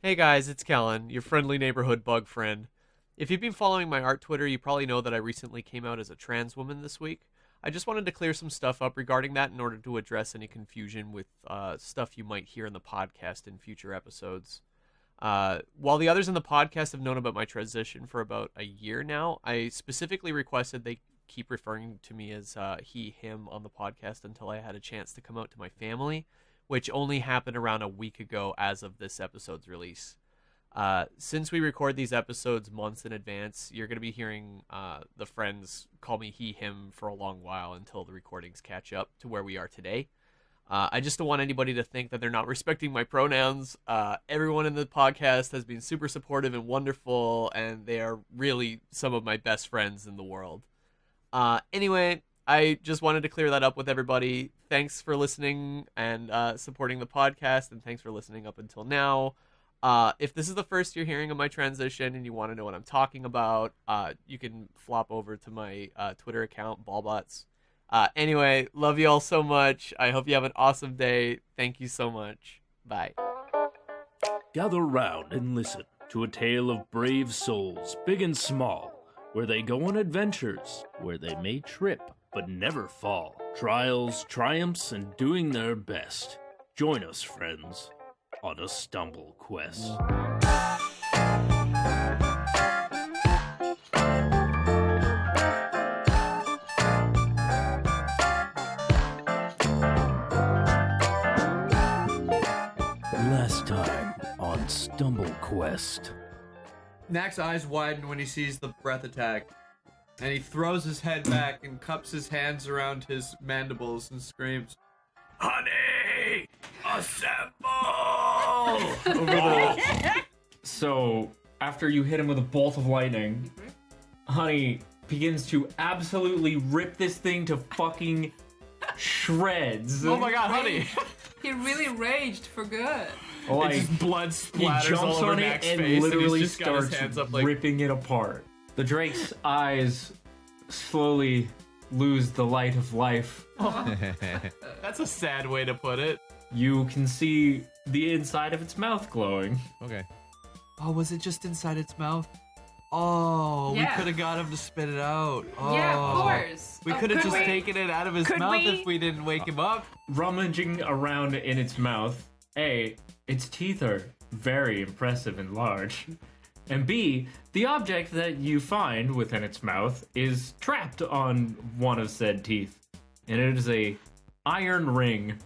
Hey guys, it's Kellan, your friendly neighborhood bug friend. If you've been following my art Twitter, you probably know that I recently came out as a trans woman this week. I just wanted to clear some stuff up regarding that in order to address any confusion with stuff you might hear in the podcast in future episodes. While the others in the podcast have known about my transition for about a year now, I specifically requested they keep referring to me as he, him on the podcast until I had a chance to come out to my family, which only happened around a week ago as of this episode's release. Since we record these episodes months in advance, you're going to be hearing the friends call me he, him for a long while until the recordings catch up to where we are today. I just don't want anybody to think that they're not respecting my pronouns. Everyone in the podcast has been super supportive and wonderful, and they are really some of my best friends in the world. Anyway, I just wanted to clear that up with everybody. Thanks for listening and supporting the podcast, and thanks for listening up until now. If this is the first you're hearing of my transition and you want to know what I'm talking about, you can flop over to my Twitter account, Ballbots. Anyway, love you all so much. I hope you have an awesome day. Thank you so much. Bye. Gather round and listen to a tale of brave souls, big and small, where they go on adventures, where they may trip but never fall. Trials, triumphs, and doing their best. Join us, friends, on a stumble quest. Last time on Stumble Quest. Knack's eyes widen when he sees the breath attack, and he throws his head back and cups his hands around his mandibles and screams, "Honey, assemble!" So, after you hit him with a bolt of lightning, Honey begins to absolutely rip this thing to fucking shreds. Oh my god, Honey! He really raged for good. Like, It's just blood he splatters jumps all over on it Knack's and face, literally and he's just got his starts hands up like, ripping it apart. The Drake's eyes slowly lose the light of life. That's a sad way to put it. You can see the inside of its mouth glowing. Okay. Oh, was it just inside its mouth? Oh, Yeah. we could have got him to spit it out. Oh. Yeah, of course. We Oh, could have could just we? taken it out of his Could mouth we? if we didn't wake him up. Rummaging around in its mouth, A, its teeth are very impressive and large. And B, the object that you find within its mouth is trapped on one of said teeth. And it is a iron ring.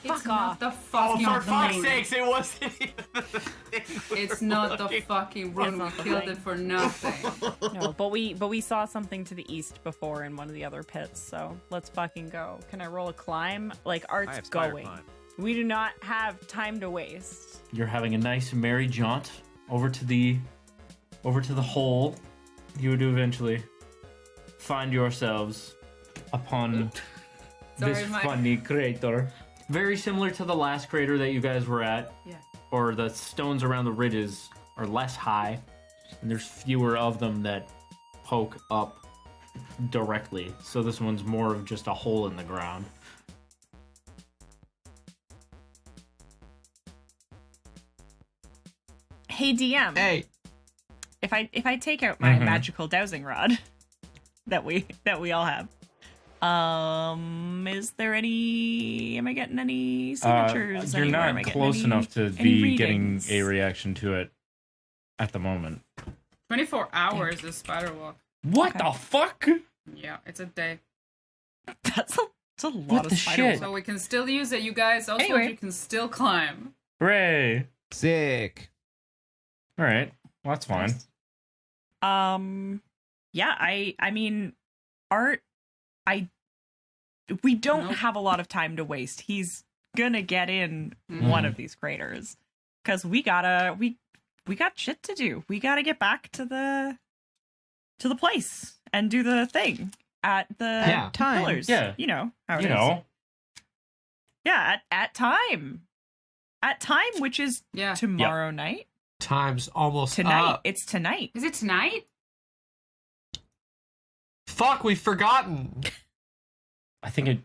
It's Fuck not off. the Oh, fucking for fuck's rune. sakes, it wasn't even It's not the fucking rune. We not the killed thing. it for nothing. No, but we saw something to the east before in one of the other pits, so let's fucking go. Can I roll a climb? Like, I Art's have spider going. climb. We do not have time to waste. You're having a nice merry jaunt over to the hole. You would eventually find yourselves upon this Sorry, my- funny crater. Very similar to the last crater that you guys were at. Yeah. Or the stones around the ridges are less high, and there's fewer of them that poke up directly. So this one's more of just a hole in the ground. Hey DM, Hey, if I take out my magical dowsing rod that we all have, is there any? Am I getting any signatures? You're anywhere? Am I not getting close any- enough to any be getting readings? a reaction to it at the moment. 24 hours is spider walk. What Okay. the fuck? Yeah, it's a day. That's a lot What of the spider shit? work. So we can still use it, you guys. Also, Anyway. you can still climb. Hooray. Sick. All right. Well, that's fine. Yeah, I mean, Art, we don't Nope. have a lot of time to waste. He's gonna get in one of these craters because we got shit to do. We gotta get back to the place and do the thing at the time. pillars. Yeah. You know how it You is. know, Yeah, at time. At time, which is Yeah. tomorrow night. time's almost Tonight. up. It's tonight. Is it tonight? Fuck, we've forgotten. I think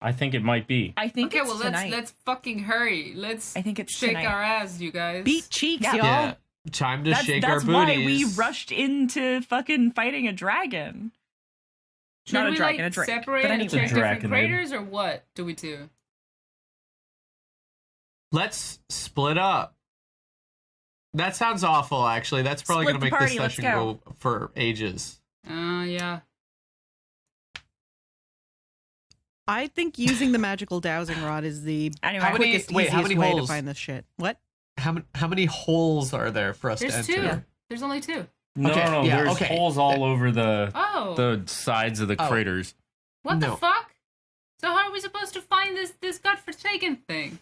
I think it might be. I think Okay, it's well tonight. let's fucking hurry. Let's I think it's shake tonight. our ass, you guys. Beat cheeks, Yeah. y'all. Yeah. Time to shake our That's booties. why we rushed into fucking fighting a dragon. Should Not a we dragon, like a drake. separate But and anyway. check different Draconid. craters, or what do we do? Let's split up. That sounds awful, actually. That's probably Split going to the make this party, let's session go. go for ages. Yeah. I think using the magical dowsing rod is the Anyway, How many- quickest, wait, how easiest many way to holes? find this shit. What? How many holes are there for us to There's enter? two. There's only two. No, Okay, no, yeah, there's okay. holes all over the Oh. sides of the Oh. craters. What No. the fuck? So how are we supposed to find this godforsaken thing?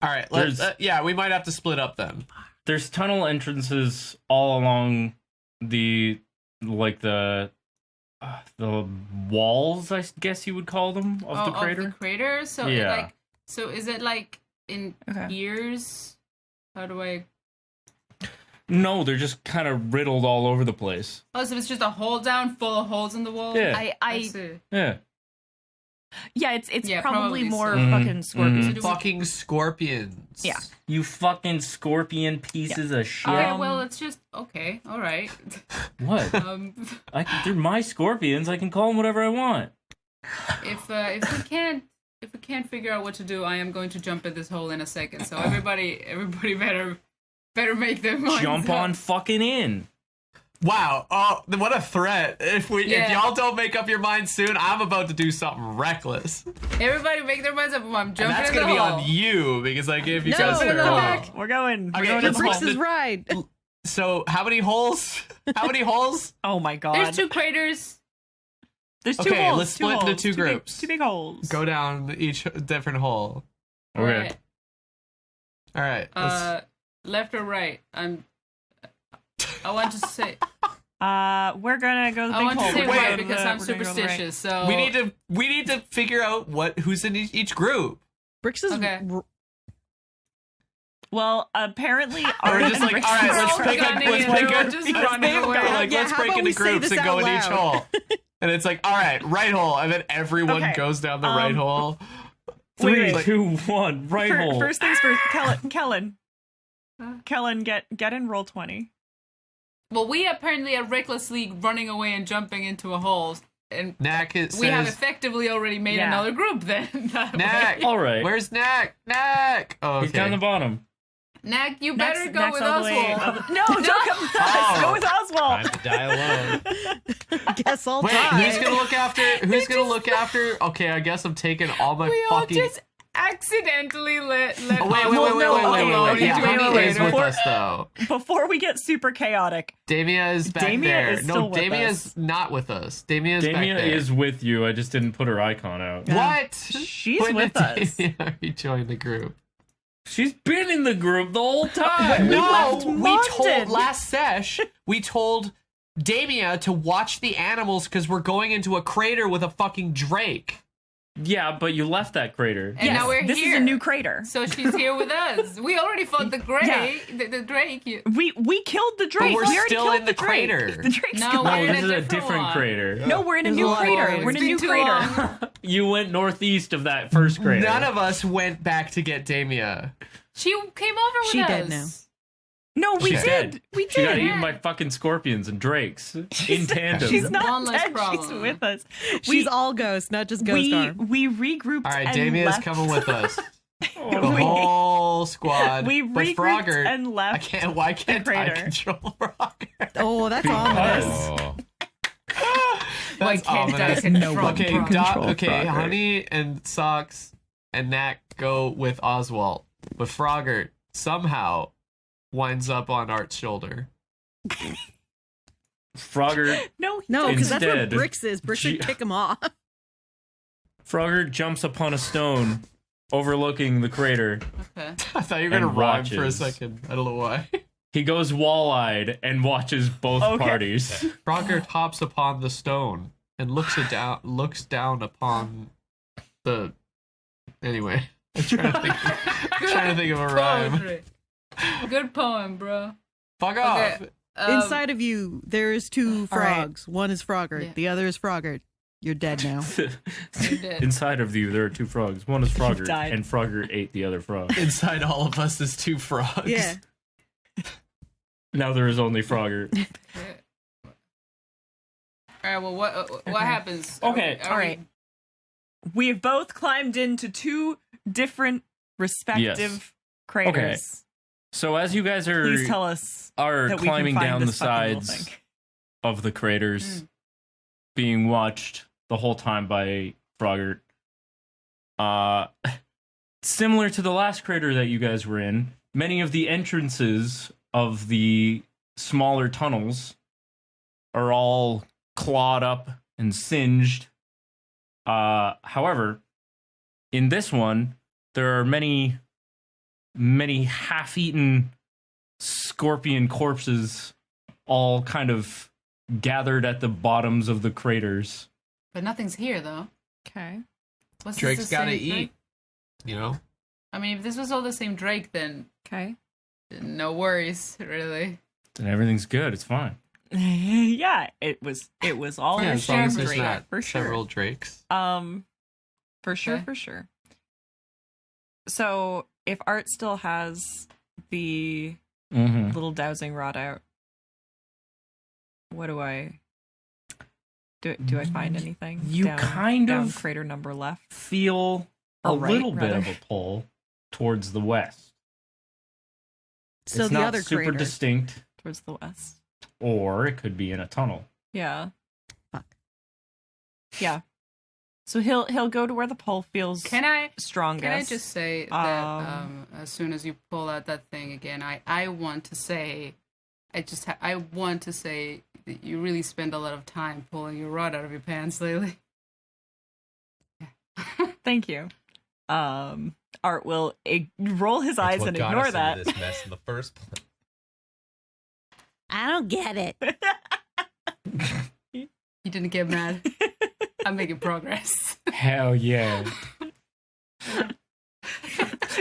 All right, let's. There's- Yeah, we might have to split up then. There's tunnel entrances all along the walls, I guess you would call them, of the crater. Of the crater? So Yeah. so is it like in Okay. tiers? How do I No, they're just kind of riddled all over the place. Oh, so it's just a hole down full of holes in the wall? Yeah. I see. Yeah. Yeah, it's Yeah, probably probably more so. fucking scorpions. So do we- Fucking scorpions. Yeah. You fucking scorpion pieces of shit. Okay, well, it's just okay. All right. What? They're my scorpions. I can call them whatever I want. If we can't figure out what to do, I am going to jump in this hole in a second. So everybody better make their minds Jump up. on fucking in. Wow. Oh, what a threat! If Yeah. y'all don't make up your mind soon, I'm about to do something reckless, and Everybody make their minds up. I'm jumping that's in the gonna be hole. on you because I gave you No, guys fair no. warning. We're going. We're Okay, going The in the Brix hole. Brix's ride. So how many holes? How many holes? Oh my god. There's two craters. There's two Okay, holes. let's two split into holes, two big- groups. Two big holes. Go down each different hole. Okay. Right. All right. let's- Left or right? I want to say. We're gonna go to the I big want to hole. say We're right gonna go because to I'm the- we're gonna go to the right. superstitious. So we need to figure out who's in each group. Brix's Okay. Well, apparently, Or we're Art just and like, Brix all right, are let's all pick gonna a, running let's and pick they're a, just let's running go, away. like, Yeah, let's how break about into we say groups this and go out in each loud? hole. And it's like, all right, right hole, and then everyone Okay, goes down the right hole. Three, Wait. 2, 1, right hole. First things first, Kellan, get in roll 20. well, we apparently are recklessly running away and jumping into a hole, and Knack it we have says, effectively already made Yeah. another group. Then that Knack, way. All right. where's Knack? Knack. Oh, okay. He's down the bottom. Knack, you better go Next with all the way Oswald. up- No, don't come with us. Go with Oswald. Time to die alone. Guess I'll Wait, die. who's gonna look after? Who's gonna look after? Okay, I guess I'm taking all my We all fucking. just accidentally let Oh, wait. okay, Yeah, wait, Honey wait, is wait. with us though. Before we get super chaotic, Damia is back Damia there. is No, still with Damia us. is not with us. Damia is back Damia there. is with you. I just didn't put her icon out. What? she's When with did us. Damia rejoin the group? She's been in the group the whole time. left we Moncton. told last sesh. We told Damia to watch the animals because we're going into a crater with a fucking drake. Yeah, but you left that crater. And now we're this here. is a new crater. So she's here with us. We already fought the Grey, the Drake. We killed the Drake. we're We already still killed in the Drake. crater. The Drake's No, gone. we're No, in this is a different one. crater. No, we're in a new long. crater. We're in It's a new been too crater. long. You went northeast of that first crater. None of us went back to get Damia. She came over with She us. dead now. No, we She's did. dead. We She got did. eaten by fucking scorpions and drakes in tandem. She's One not less dead. problem. She's with us. She's all ghost, not just ghost we arm. we regrouped. All right, and Damia is left. coming with us. The We- whole squad. We but regrouped Frogger, and left. I can't. Why can't I crater. control Frogger? Oh, that's ominous. Oh. Why That's can't I ominous. control Okay, Frogger? okay. Honey and Socks and Knack go with Oswalt, but Frogger somehow winds up on Art's shoulder. Frogger No, because that's what Instead, Brix is. Brix would kick him off. Frogger jumps upon a stone overlooking the crater. Okay. I thought you were gonna And rhyme for a watches. second. I don't know why. He goes wall-eyed and watches both Okay. parties. Frogger hops upon the stone and looks down upon the. Anyway, I'm trying to think of a rhyme. Poetry. Good poem, bro. Fuck off. Okay. Inside of you, there is two all right. frogs. One is Frogger. Yeah. The other is Frogger. You're dead now. You're dead. Inside of you, there are 2 frogs. One is Frogger, died. and Frogger ate the other frog. Inside all of us is 2 frogs. Yeah. Now there is only Frogger. All right. Well, what happens? Okay. All right. We have both climbed into 2 different respective craters. Okay. So as you guys Please tell us are that we can climbing find down the this fucking little sides thing. of the craters, being watched the whole time by Frogger, similar to the last crater that you guys were in, many of the entrances of the smaller tunnels are all clawed up and singed. However, in this one, there are many half-eaten scorpion corpses all kind of gathered at the bottoms of the craters. But nothing's here, though. Okay. What's Drake's this, the gotta same eat. Drake? You know? I mean, if this was all the same Drake, then Okay. no worries, really. And everything's good. It's fine. Yeah, it was all Yeah, the as long as same there's Drake, not for sure. several Drakes. For sure, Okay. for sure. So if Art still has the Mm-hmm. little dowsing rod out, what do I find anything? You kind down of crater number left. Feel a Or right, little bit rather. of a pull towards the west. So it's the not other super crater. distinct, Towards the west. or it could be in a tunnel. Yeah. Fuck. Yeah. So he'll go to where the pull feels Can I strongest. just say that as soon as you pull out that thing again, I want to say, I want to say that you really spend a lot of time pulling your rod out of your pants lately. Thank you. Art will roll his That's eyes what and got ignore us that. into this mess in the first place. I don't get it. You didn't get mad. I'm making progress. Hell yeah.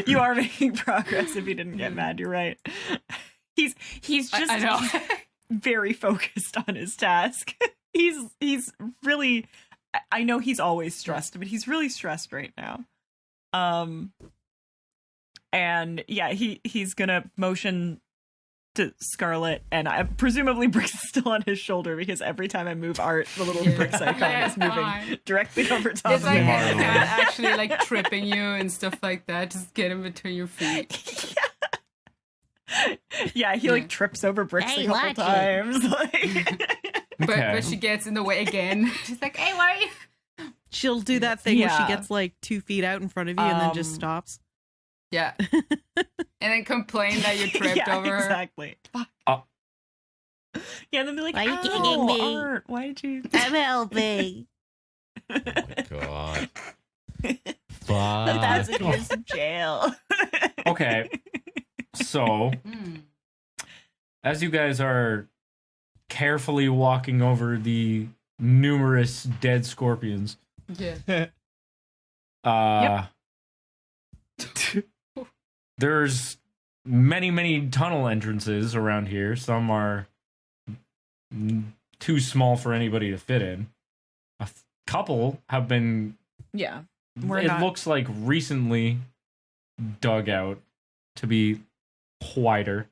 You are making progress if you didn't get mad, you're right. He's just I know. he's very focused on his task. He's really, I know he's always stressed, but he's really stressed right now. And yeah, he's gonna motion to Scarlet, and presumably Brix is still on his shoulder because every time I move Art, the little Brix icon Yeah, is moving fine. directly over top It's of like him. a cat actually like tripping you and stuff like that. Just get him between your feet. Yeah, he like trips over Brix Hey, a couple watch it. times. Like, But she gets in the way again. She's like, "Hey, why are you?" She'll do that thing where Yeah. she gets like 2 feet out in front of you and then just stops. Yeah, and then complain that you tripped yeah, over her. exactly. Fuck. Yeah, and then be like, Why are you "Ow, kicking me? Art, why did you?" I'm helping. Oh my god. That's Fuck. a years of jail. Okay. So, as you guys are carefully walking over the numerous dead scorpions, Yeah. there's many tunnel entrances around here. Some are too small for anybody to fit in. A couple have been, Yeah, it looks like recently dug out to be wider,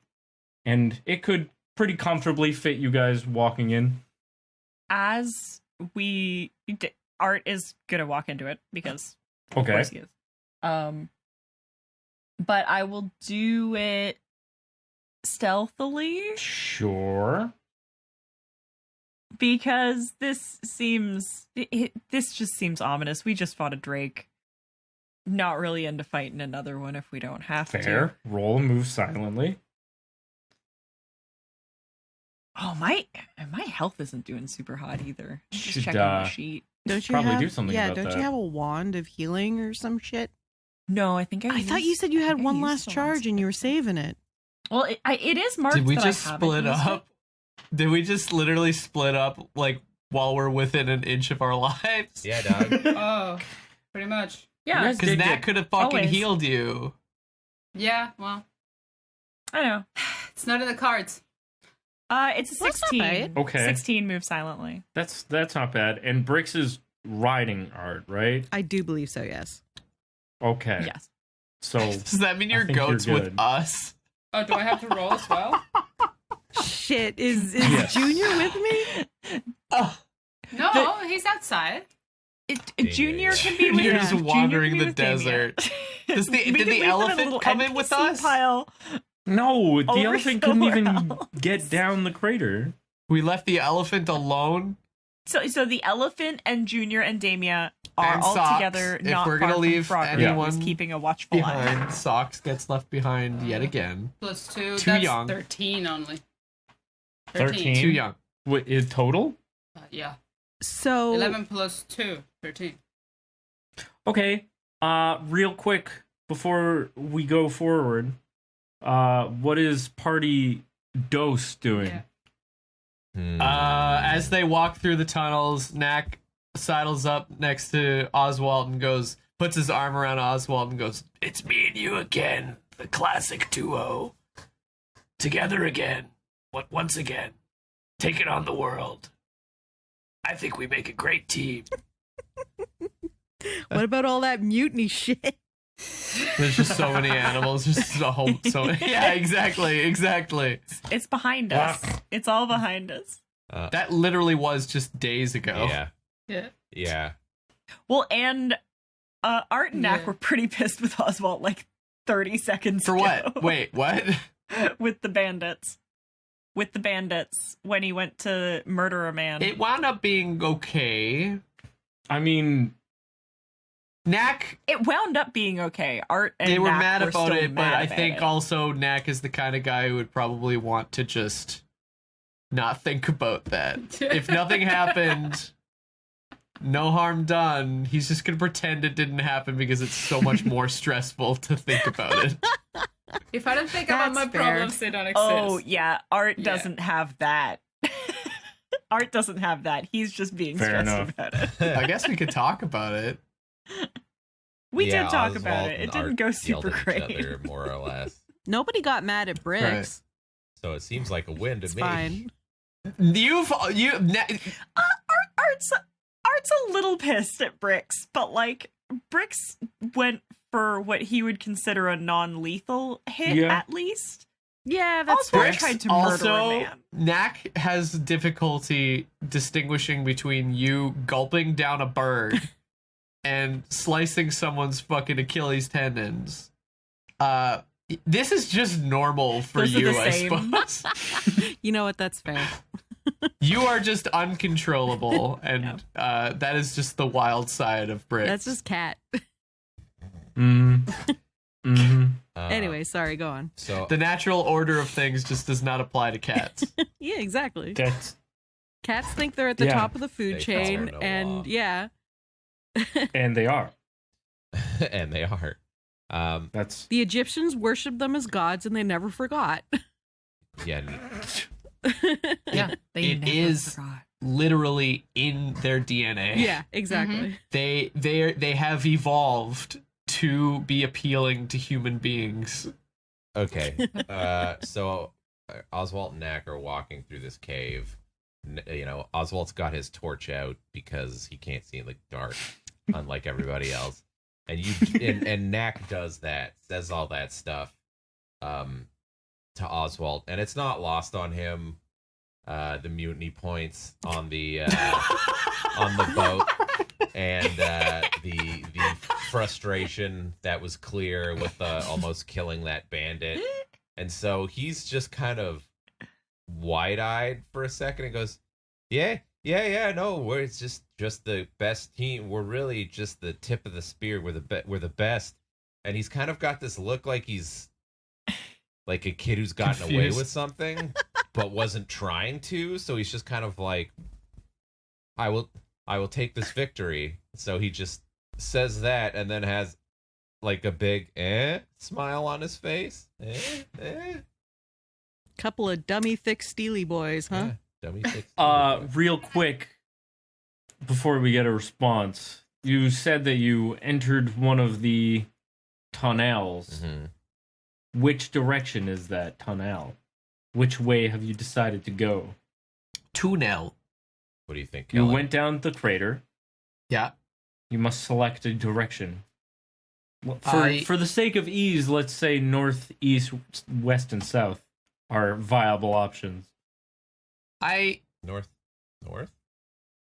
and it could pretty comfortably fit you guys walking in. as Art is gonna walk into it because of Okay. course he is. But I will do it stealthily Sure. because this just seems ominous. We just fought a Drake. Not really into fighting another one if we don't have to. Fair. Roll and move silently. Oh, my health isn't doing super hot either. I'm Should, just checking my sheet. Don't you Probably have, do something yeah, about don't that. you have a wand of healing or some shit? No, I think I thought you said you had one last charge and you were saving it. Well, it is marked. Did we that just I haven't split used up? Did we just literally split up like while we're within an inch of our lives? Yeah, dog. Oh, pretty much. Yeah, You guys Because did Knack get- could have fucking always. healed you. Yeah, well, I know. it's not in the cards. It's a That's not 16. bad. Okay. 16 move silently. That's not bad. And Brix is riding Art, right? I do believe so, yes. Okay. Yes. So Does that mean your think you're goat's with good. us? Oh, do I have to roll as well? Shit, is Yes. Junior with me? No, he's outside. Junior can be with You're us. just Junior wandering can be the with Damien. desert. Did We the can leave them in a elephant little come in with NPC us? Pile. No, the Over elephant couldn't even somewhere get down the crater. We left the elephant alone. So the elephant and Junior and Damien are And all Socks. together. If Not we're far gonna from leave Frogger, anyone who's keeping a watchful eye. Behind. Socks gets left behind yet again. Plus 2. Too That's young. 13 only. 13? Too young. What is total? Yeah. So 11 plus 2. 13. Okay. Real quick before we go forward, what is Party Dose doing? Yeah. As they walk through the tunnels, Knack sidles up next to Oswalt and puts his arm around Oswalt and goes, "It's me and you again, the classic duo. Together again. Once again. Taking on the world. I think we make a great team." what about all that mutiny shit? There's just so many animals, just a whole, yeah, exactly. It's behind us. It's all behind us. That literally was just days ago. Yeah. Well, and Art and Knack Yeah. were pretty pissed with Oswalt like 30 seconds For ago. what? Wait, what? With the bandits. With the bandits when he went to murder a man. It wound up being okay. I mean, Knack, It wound up being okay. Art and they were Knack mad about still it, but mad I about think it. also Knack is the kind of guy who would probably want to just not think about that. If nothing happened, no harm done, he's just gonna pretend it didn't happen because it's so much more stressful to think about it. If I don't think about my That's fair. problems, they don't exist. Oh, yeah. Art Yeah. doesn't have that. Art doesn't have that. He's just being Fair stressed enough. about it. I guess we could talk about it. We Yeah, did talk Oswalt about it. It and didn't Art go yelled super at each great. other, more or less. Nobody got mad at Brix. Right. So it seems like a win to It's me. fine. Art's a little pissed at Brix, but like Brix went for what he would consider a non-lethal hit Yeah. at least. Yeah, that's Oswalt fair. tried to murder Also, a man. Knack has difficulty distinguishing between you gulping down a bird and slicing someone's fucking Achilles tendons. This is just normal for Those are you, the I same. suppose. You know what? That's fair. You are just uncontrollable, and that is just the wild side of Brix. That's just cat. Anyway, sorry, go on. So The natural order of things just does not apply to cats. Yeah, exactly. that's Cats think they're at the Yeah. top of the food They chain, follow no and law. yeah, and they are. and they are. That's the Egyptians worshipped them as gods, and they never forgot. Yeah. Yeah, they It never is forgot. literally in their DNA. Yeah, exactly. They have evolved to be appealing to human beings. Okay. So Oswalt and Knack are walking through this cave. Oswalt's got his torch out because he can't see in the dark, unlike everybody else. And Knack does that, says all that stuff to Oswalt, and it's not lost on him. The mutiny points on the boat, and the frustration that was clear with almost killing that bandit, and so he's just kind of wide-eyed for a second and goes, yeah, no, it's just the best team. We're really just the tip of the spear. We're the best. And he's kind of got this look like he's like a kid who's gotten away Confused. with something but wasn't trying to. So he's just kind of like, I will take this victory. So he just says that and then has like a big smile on his face. Couple of dummy, thick, steely boys, huh? Yeah, dummy fix. real quick before we get a response. You said that you entered one of the tunnels. Mhm. Which direction is that tunnel? Which way have you decided to go? Tunnel. What do you think, You Kellan? went down the crater. Yeah. You must select a direction. I- For the sake of ease, let's say north, east, west, and south are viable options. North.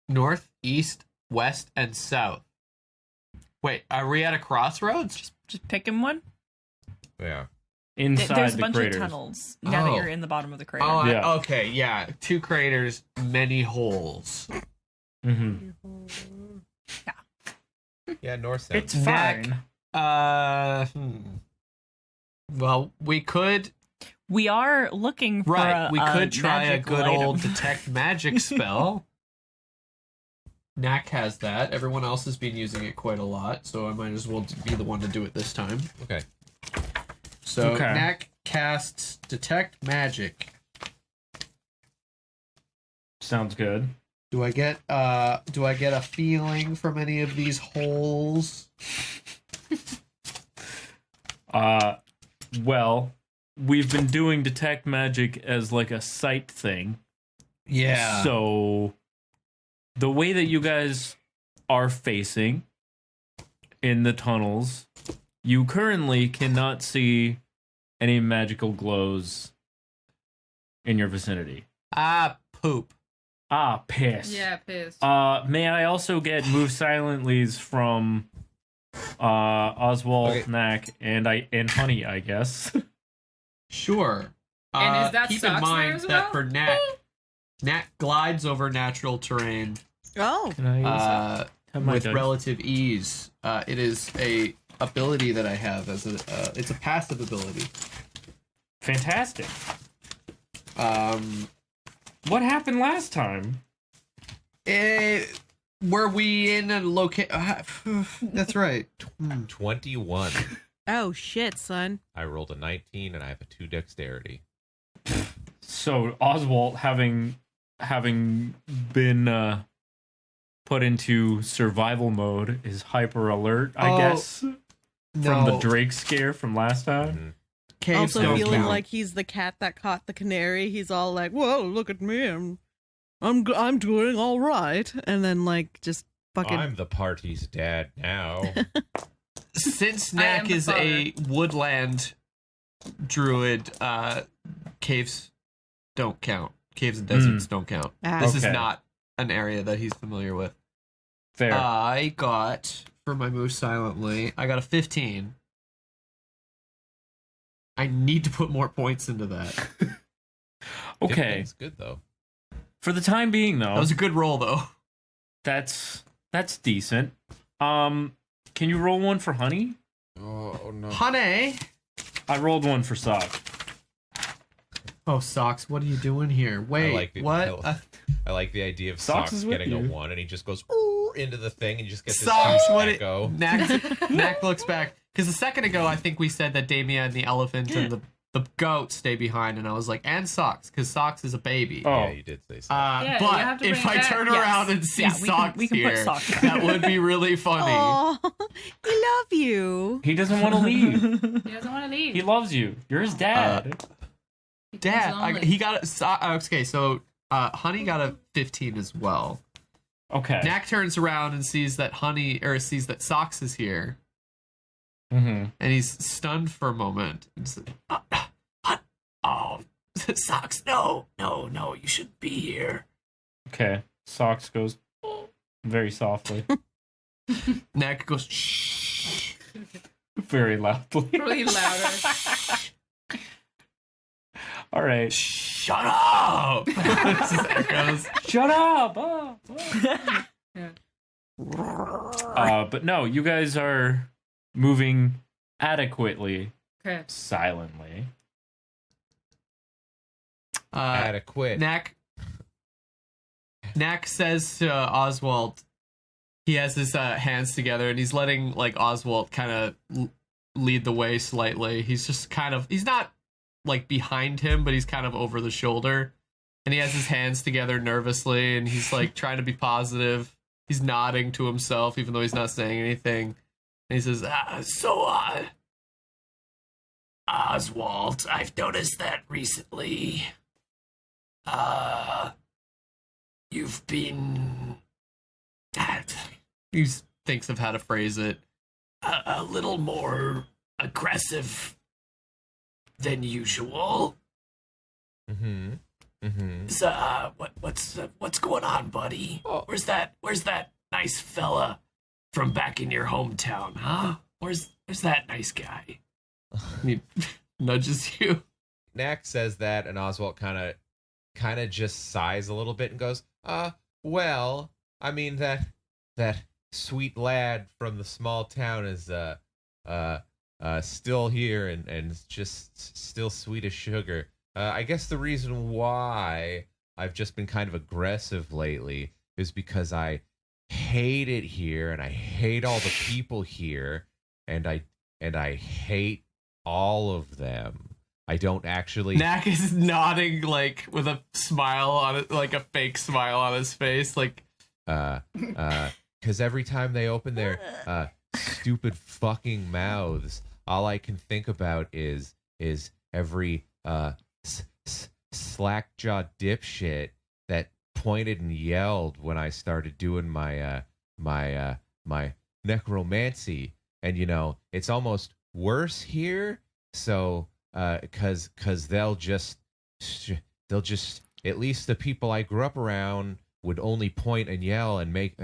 North, east, west, and south. Wait, are we at a crossroads? Just picking one. Yeah. Inside There's a the bunch craters. of tunnels now that Oh. you're in the bottom of the crater. Oh, Yeah. okay, yeah. 2 craters, many holes. Mm-hmm. Yeah, north sounds It's Knack. fine. Well, we could We are looking for we could try a magical good item. old detect magic spell. Knack has that. Everyone else has been using it quite a lot, so I might as well be the one to do it this time. Okay. So Okay. Knack casts detect magic. Sounds good. Do I get a feeling from any of these holes? Well, we've been doing detect magic as like a sight thing. Yeah. So the way that you guys are facing in the tunnels, you currently cannot see any magical glows in your vicinity. Poop. Ah, piss. Yeah, pissed. May I also get move silentlies from Oswalt, Okay. Knack, and Honey, I guess. Sure. And is that keep socks in there mind as that well? for Knack glides over natural terrain Oh. Can I have my with dice? relative ease. It is a ability that I have as it's a passive ability. Fantastic. What happened last time? Were we in a location? That's right. 21. Oh shit, son. I rolled a 19 and I have a 2 dexterity. So Oswalt, having been put into survival mode, is hyper alert. I Oh, guess from the No. Drake scare from last time. Caves Also don't feeling count. like he's the cat that caught the canary. He's all like, "Whoa, look at me! I'm doing all right." And then like just fucking I'm the party's dad now. Since I am Knack the is a woodland druid, caves don't count. Caves and deserts don't count. This is Okay. not an area that he's familiar with. Fair. I got, for my move silently, I got a 15. I need to put more points into that. Okay. 15's good though. For the time being, though, That was a good roll, though. that's decent. Can you roll one for Honey? Oh no. Honey! I rolled one for Sock. Oh, Socks, what are you doing here? Wait, like the- what? I like the idea of Socks Socks is with getting a you. 1 and he just goes "Ooh," into the thing and you just get this Socks, huge what echo. Knack looks back. Because a second ago, I think we said that Damien and the elephant and the goat stay behind, and I was like, and Socks, because Socks is a baby. Oh. Yeah, you did say so. Yeah, you have But to if bring I it back. turn Yes. around and see Yeah, Socks we can put here, Socks back. that would be really funny. "Oh, he love you." He doesn't want to leave. He doesn't want to leave. He loves you. You're his dad. He's Dad, lonely. he got okay. So Honey got a 15 as well. Okay. Knack turns around and sees that sees that Socks is here, Mm-hmm. and he's stunned for a moment. He's like, oh, Socks, no, you shouldn't be here. Okay. Socks goes very softly, Knack goes, shh. very loudly. Really louder. All right. Shut up! This is echoes. Shut up! Yeah. But no, you guys are moving adequately, Okay. silently. Adequate. Knack says to Oswalt, he has his hands together and he's letting like Oswalt kind of lead the way slightly. He's just he's not like behind him, but he's kind of over the shoulder. And he has his hands together nervously and he's like trying to be positive. He's nodding to himself even though he's not saying anything. And he says, Oswalt, I've noticed that recently. You've been He thinks of how to phrase it. A little more aggressive than usual. So, what's going on, buddy? Oh. Where's that nice fella from back in your hometown, huh? Where's that nice guy? He nudges you. Knack says that, and Oswalt kind of just sighs a little bit and goes, well, I mean that sweet lad from the small town is still here and just still sweet as sugar. I guess the reason why I've just been kind of aggressive lately is because I hate it here, and I hate all the people here, and I hate all of them. I don't actually. Knack is nodding like with a smile on it, like a fake smile on his face, like. Because every time they open their stupid fucking mouths, all I can think about is every slack-jawed dipshit that pointed and yelled when I started doing my my necromancy, and it's almost worse here. So because they'll just at least the people I grew up around would only point and yell and make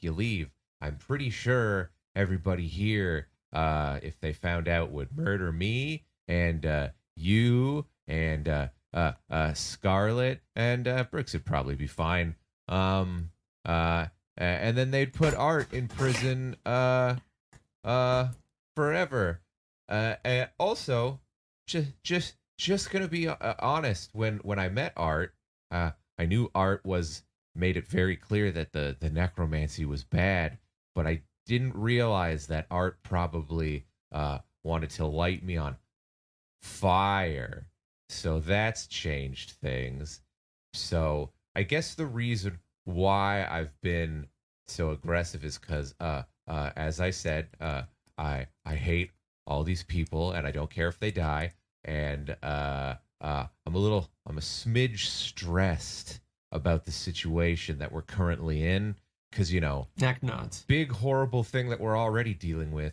you leave. I'm pretty sure everybody here, if they found out, would murder me and you and Scarlet, and Brix would probably be fine. And then they'd put Art in prison forever. And also, just gonna be honest. When I met Art, I knew Art made it very clear that the necromancy was bad, but I didn't realize that Art probably wanted to light me on fire. So that's changed things. So I guess the reason why I've been so aggressive is because, as I said, I hate all these people, and I don't care if they die, and I'm a smidge stressed about the situation that we're currently in, because Knack nods. big horrible thing that we're already dealing with.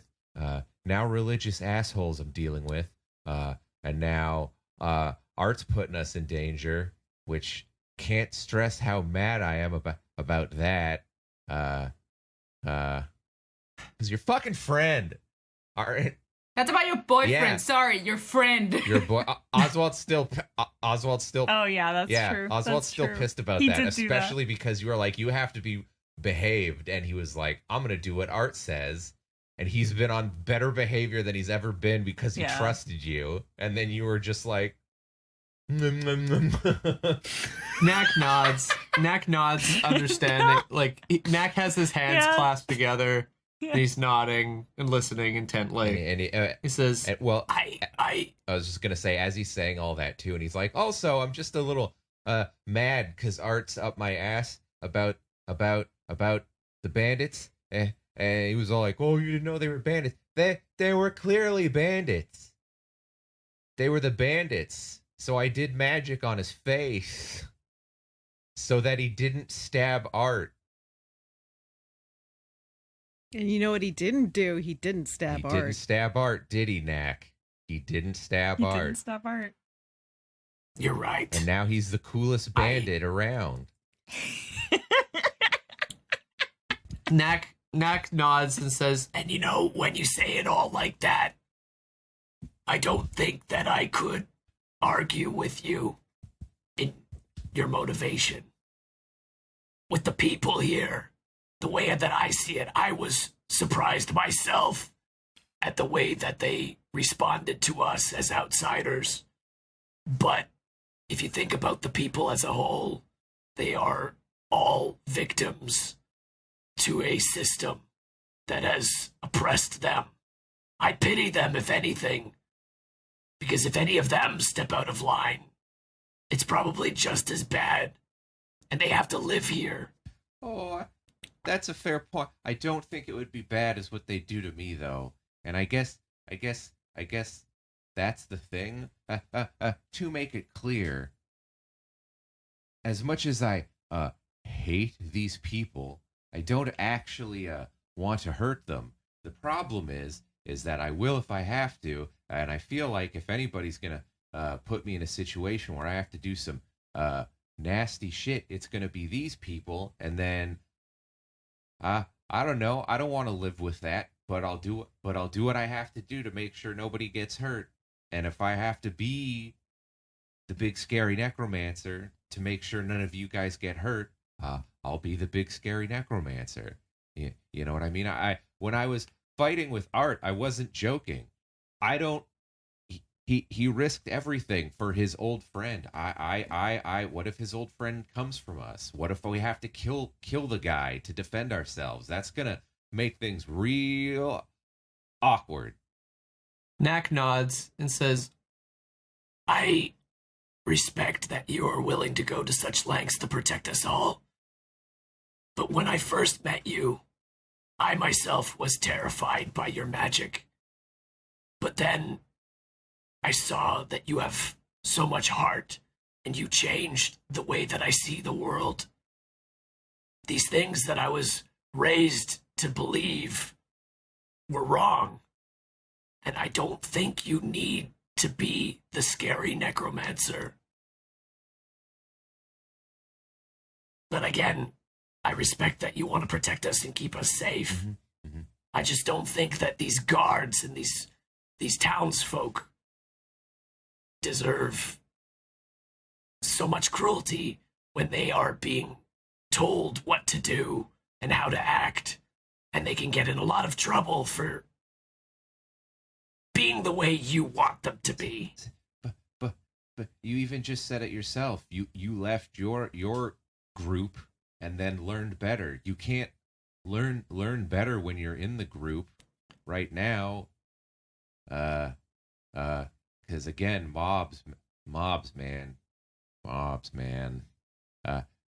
Now religious assholes I'm dealing with, and now Art's putting us in danger, which can't stress how mad I am about that. Because your fucking friend, Art. That's about your boyfriend. Yeah. Sorry, your friend. Your boy Oswald's still. Oh yeah, that's true. Oswald's That's still true. pissed about He that, did do that. especially because you were like, you have to be behaved, and he was like, I'm gonna do what Art says, and he's been on better behavior than he's ever been because he Yeah. trusted you, and then you were just like. Knack nods. Knack nods, understanding. Like Knack has his hands Yeah. clasped together, Yeah. and he's nodding and listening intently. and He says, well, I I was just gonna say, as he's saying all that too, and he's like, also, I'm just a little mad because Art's up my ass about the bandits, and he was all like, oh, you didn't know they were bandits. They were clearly bandits. They were the bandits. So I did magic on his face so that he didn't stab Art. And you know what he didn't do? He didn't stab He Art. didn't stab Art, did he, Knack? He didn't stab He Art. didn't stop Art. you're right. And now he's the coolest bandit around. Knack nods and says, And when you say it all like that, I don't think that I could argue with you in your motivation. With the people here, the way that I see it, I was surprised myself at the way that they responded to us as outsiders. But if you think about the people as a whole, they are all victims to a system that has oppressed them. I pity them, if anything, because if any of them step out of line, it's probably just as bad, and they have to live here. Oh, that's a fair point. I don't think it would be bad as what they do to me, though. And I guess that's the thing. To make it clear, as much as I hate these people, actually want to hurt them. The problem is that I will if I have to, and I feel like if anybody's gonna put me in a situation where I have to do some nasty shit, it's gonna be these people. And then I don't know. I don't want to live with that, but I'll do what I have to do to make sure nobody gets hurt. And if I have to be the big scary necromancer to make sure none of you guys get hurt, I'll be the big scary necromancer. You know what I mean? When I was fighting with Art, I wasn't joking. He risked everything for his old friend. What if his old friend comes from us? What if we have to kill the guy to defend ourselves? That's gonna make things real awkward. Knack nods and says, I respect that you are willing to go to such lengths to protect us all. But when I first met you, I myself was terrified by your magic. But then I saw that you have so much heart, and you changed the way that I see the world. These things that I was raised to believe were wrong. And I don't think you need to be the scary necromancer. But again, I respect that you want to protect us and keep us safe. I just don't think that these guards and these townsfolk deserve so much cruelty when they are being told what to do and how to act, and they can get in a lot of trouble for being the way you want them to be. But you even just said it yourself. You left your group and then learned better. You can't learn better when you're in the group right now. Because again, mobs, man.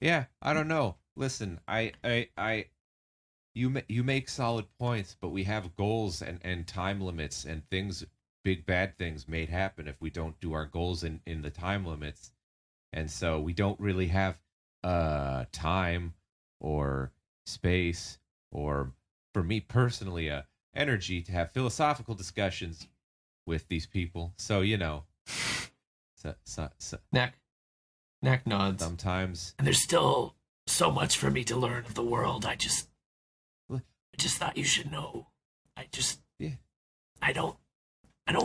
Yeah, I don't know. Listen, you make solid points, but we have goals and time limits, and things, big bad things may happen if we don't do our goals in the time limits. And so we don't really have time or space, or for me personally, energy to have philosophical discussions with these people. So, you know, so Knack nods. Sometimes. And there's still so much for me to learn of the world. I just thought you should know. I don't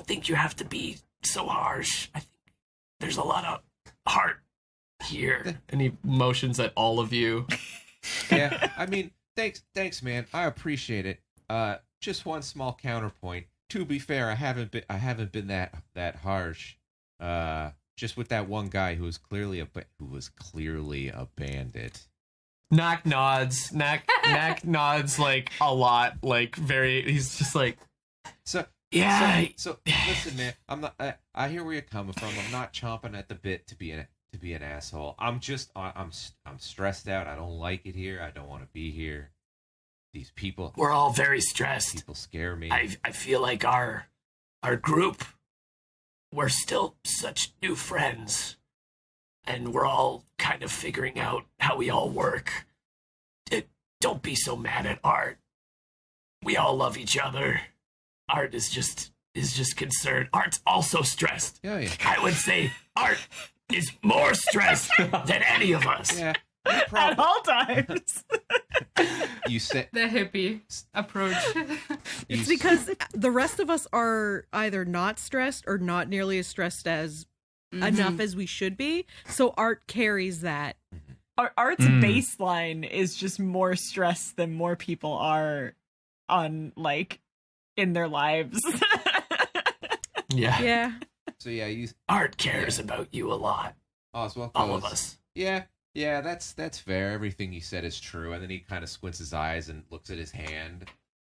think you have to be so harsh. I think there's a lot of heart here. And he motions at all of you. Yeah, I mean, thanks, man. I appreciate it. Just one small counterpoint. To be fair, I haven't been that harsh. Just with that one guy who was clearly a bandit. Knack nods. Knack nods like a lot, like very. He's just like, so listen, man. I'm not. I hear where you're coming from. I'm not chomping at the bit to be an asshole. I'm stressed out. I don't like it here. I don't want to be here. These people. We're all very stressed. People scare me. I feel like our group, we're still such new friends, and we're all kind of figuring out how we all work. Don't be so mad at Art. We all love each other. Art is just concerned. Art's also stressed. Yeah. I would say Art is more stressed than any of us. Yeah. At all times. You said the hippie approach. It's because the rest of us are either not stressed or not nearly as stressed as enough as we should be. So Art carries that. Art's baseline is just more stress than more people are on, like, in their lives. Yeah. So yeah, Art cares about you a lot. Oswalt goes, all of us. Yeah, that's fair. Everything you said is true. And then he kind of squints his eyes and looks at his hand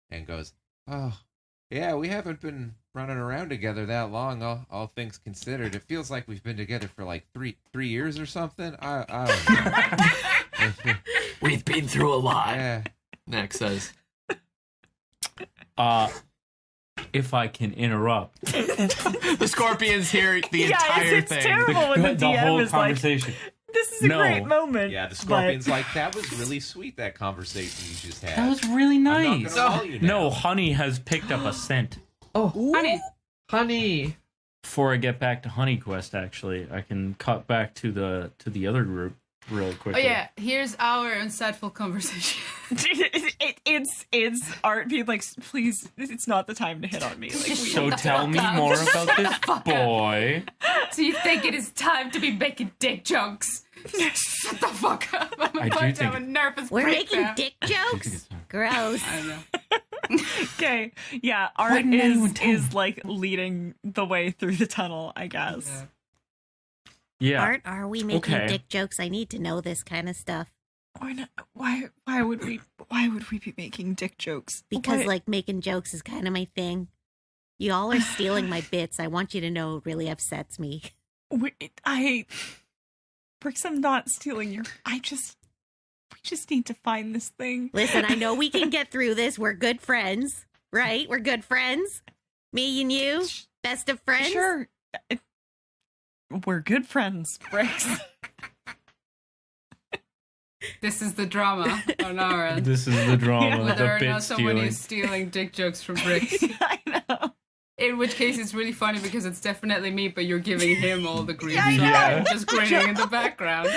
and goes, "Oh, yeah, we haven't been running around together that long, all things considered. It feels like we've been together for like three years or something. I don't know." We've been through a lot. Yeah. Knack says, if I can interrupt. The scorpions hear the entire it's thing. terrible when the DM whole is conversation. like, this is a great moment. Yeah, the scorpion's like, that was really sweet, that conversation you just had. That was really nice. You now. No, Honey has picked up a scent. Oh, honey. Before I get back to Honey Quest, actually, I can cut back to the other group real quickly. Oh yeah, here's our insightful conversation. It's Art being like, please, it's not the time to hit on me. Like, So tell me more about this boy. So you think it is time to be making dick jokes? Shut the fuck up. I'm I about do to have a think- nervous We're breakdown. making dick jokes? Gross. I know. Okay, yeah, Art didn't anyone tell is me? like leading the way through the tunnel, I guess. Yeah. Yeah. Art, are we making Okay. dick jokes? I need to know this kind of stuff. Why not? Why would we be making dick jokes? Because, Why- like, making jokes is kind of my thing. You all are stealing my bits. I want you to know it really upsets me. Brix, I'm not stealing your. We just need to find this thing. Listen, I know we can get through this. We're good friends, right? We're good friends. Me and you, best of friends. Sure. We're good friends, Brix. This is the drama on our end. This is the drama. Whether The or bit not someone stealing. is stealing dick jokes from Brix. I know. In which case, it's really funny because it's definitely me, but you're giving him all the grief. Yeah, so yeah. I'm just grinning in the background.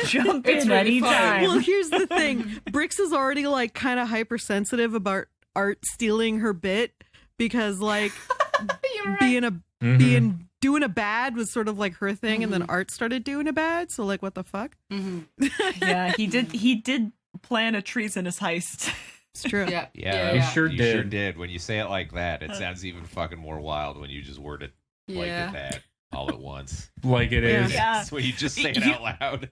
Jump It's in really anytime. Well, here's the thing. Brix is already like kind of hypersensitive about Art stealing her bit because like You're right. doing a bad was sort of like her thing, and then Art started doing a bad. So like, what the fuck? Yeah, he did plan a treasonous heist. It's true. Yeah. Yeah, You sure you did. sure did. When you say it like that, it sounds even fucking more wild when you just word it like Yeah. that all at once. Like it is. Yeah. That's when you just say it out loud.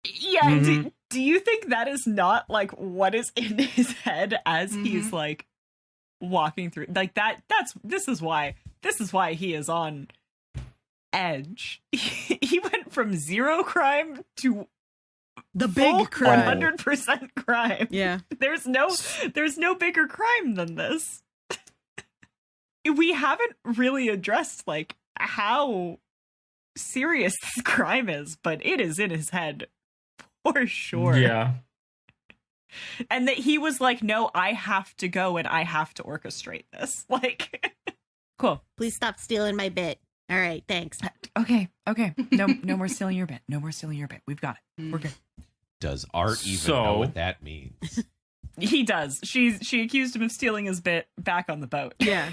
Yeah, Mhm. do you think that is not like what is in his head as he's like walking through like this is why he is on edge. He went from 0 crime to The full big crime. 100% crime. Yeah. There's no bigger crime than this. We haven't really addressed like how serious this crime is, but it is in his head for sure. Yeah. And that he was like, no, I have to go and I have to orchestrate this. Like, cool. Please stop stealing my bit. All right, thanks. Okay. No more stealing your bit. No more stealing your bit. We've got it. We're good. Does Art even So- know what that means? He does. She accused him of stealing his bit back on the boat Yeah.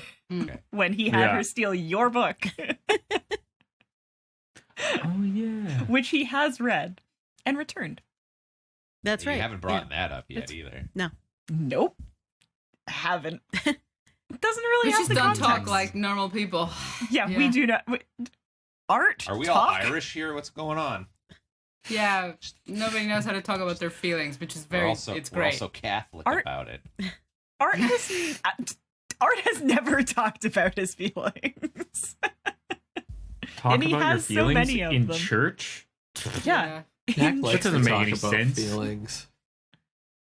when he had Yeah. her steal your book, Oh yeah. which he has read and returned. That's You right. haven't brought that up yet either. Nope. Haven't. Doesn't really We have just the don't context. talk like normal people. Yeah, Yeah. we do not. Art. Are we talk? all Irish here? What's going on? Yeah, nobody knows how to talk about their feelings, which is We're very. also, It's we're great. also Catholic Art- about it. Art has never talked about his feelings. Talk And he about your has so feelings many of in them. church. Yeah. Knack likes doesn't to make talk any about sense. feelings.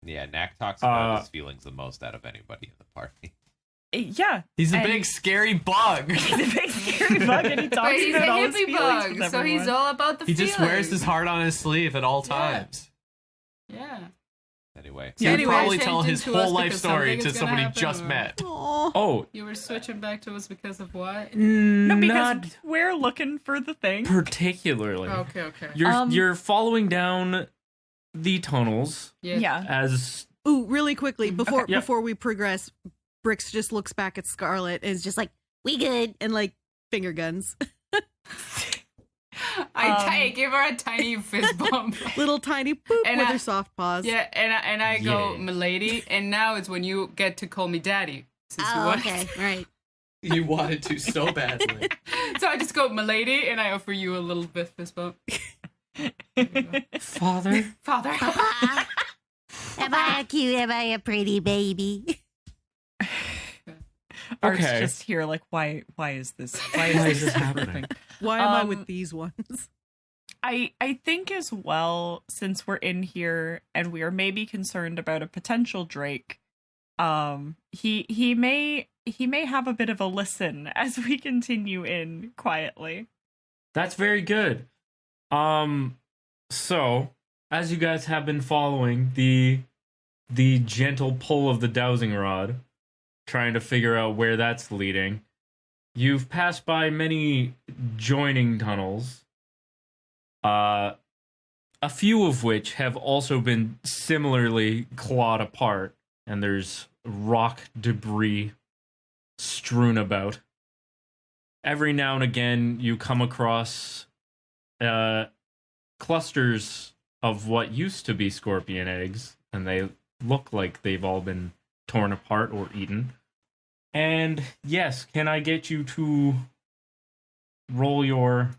Yeah, Knack talks about his feelings the most out of anybody in the party. Yeah. He's a And- big scary bug. He's a big scary bug and he talks But he's a about all his hippie feelings bug, with so he's everyone. all about the He feelings. just wears his heart on his sleeve at all Yeah. times. Yeah. Anyway. He would Anyway, probably change tell his into us whole life because story something to is gonna somebody happen, just or- met. Aw. Oh, You were switching back to us because of what? No, because not we're looking for the thing. particularly. Okay. You're following down the tunnels Yeah. as Ooh, really quickly before Okay. Yep. before we progress, Brix just looks back at Scarlet and is just like, We good. and like finger guns, I give her a tiny fist bump. little tiny boop And with I- her soft paws. Yeah, and I go, Yeah. "Milady," and now it's when you get to call me daddy. Since you Oh, want- okay. Right. You wanted to so badly. So I just go, "Milady," and I offer you a little bit fist bump. father. Father. Papa. Am I a cute? Am I a pretty baby? Art's Okay. just here like, why is this? Why Why is is this this happening? happening? Why am I Um, with these ones? I think as well, since we're in here and we are maybe concerned about a potential Drake, he may have a bit of a listen as we continue in quietly. That's very good. So, as you guys have been following the gentle pull of the dowsing rod, trying to figure out where that's leading, you've passed by many joining tunnels, a few of which have also been similarly clawed apart, and there's rock debris strewn about. Every now and again, you come across clusters of what used to be scorpion eggs, and they look like they've all been torn apart or eaten. And yes, can I get you to roll your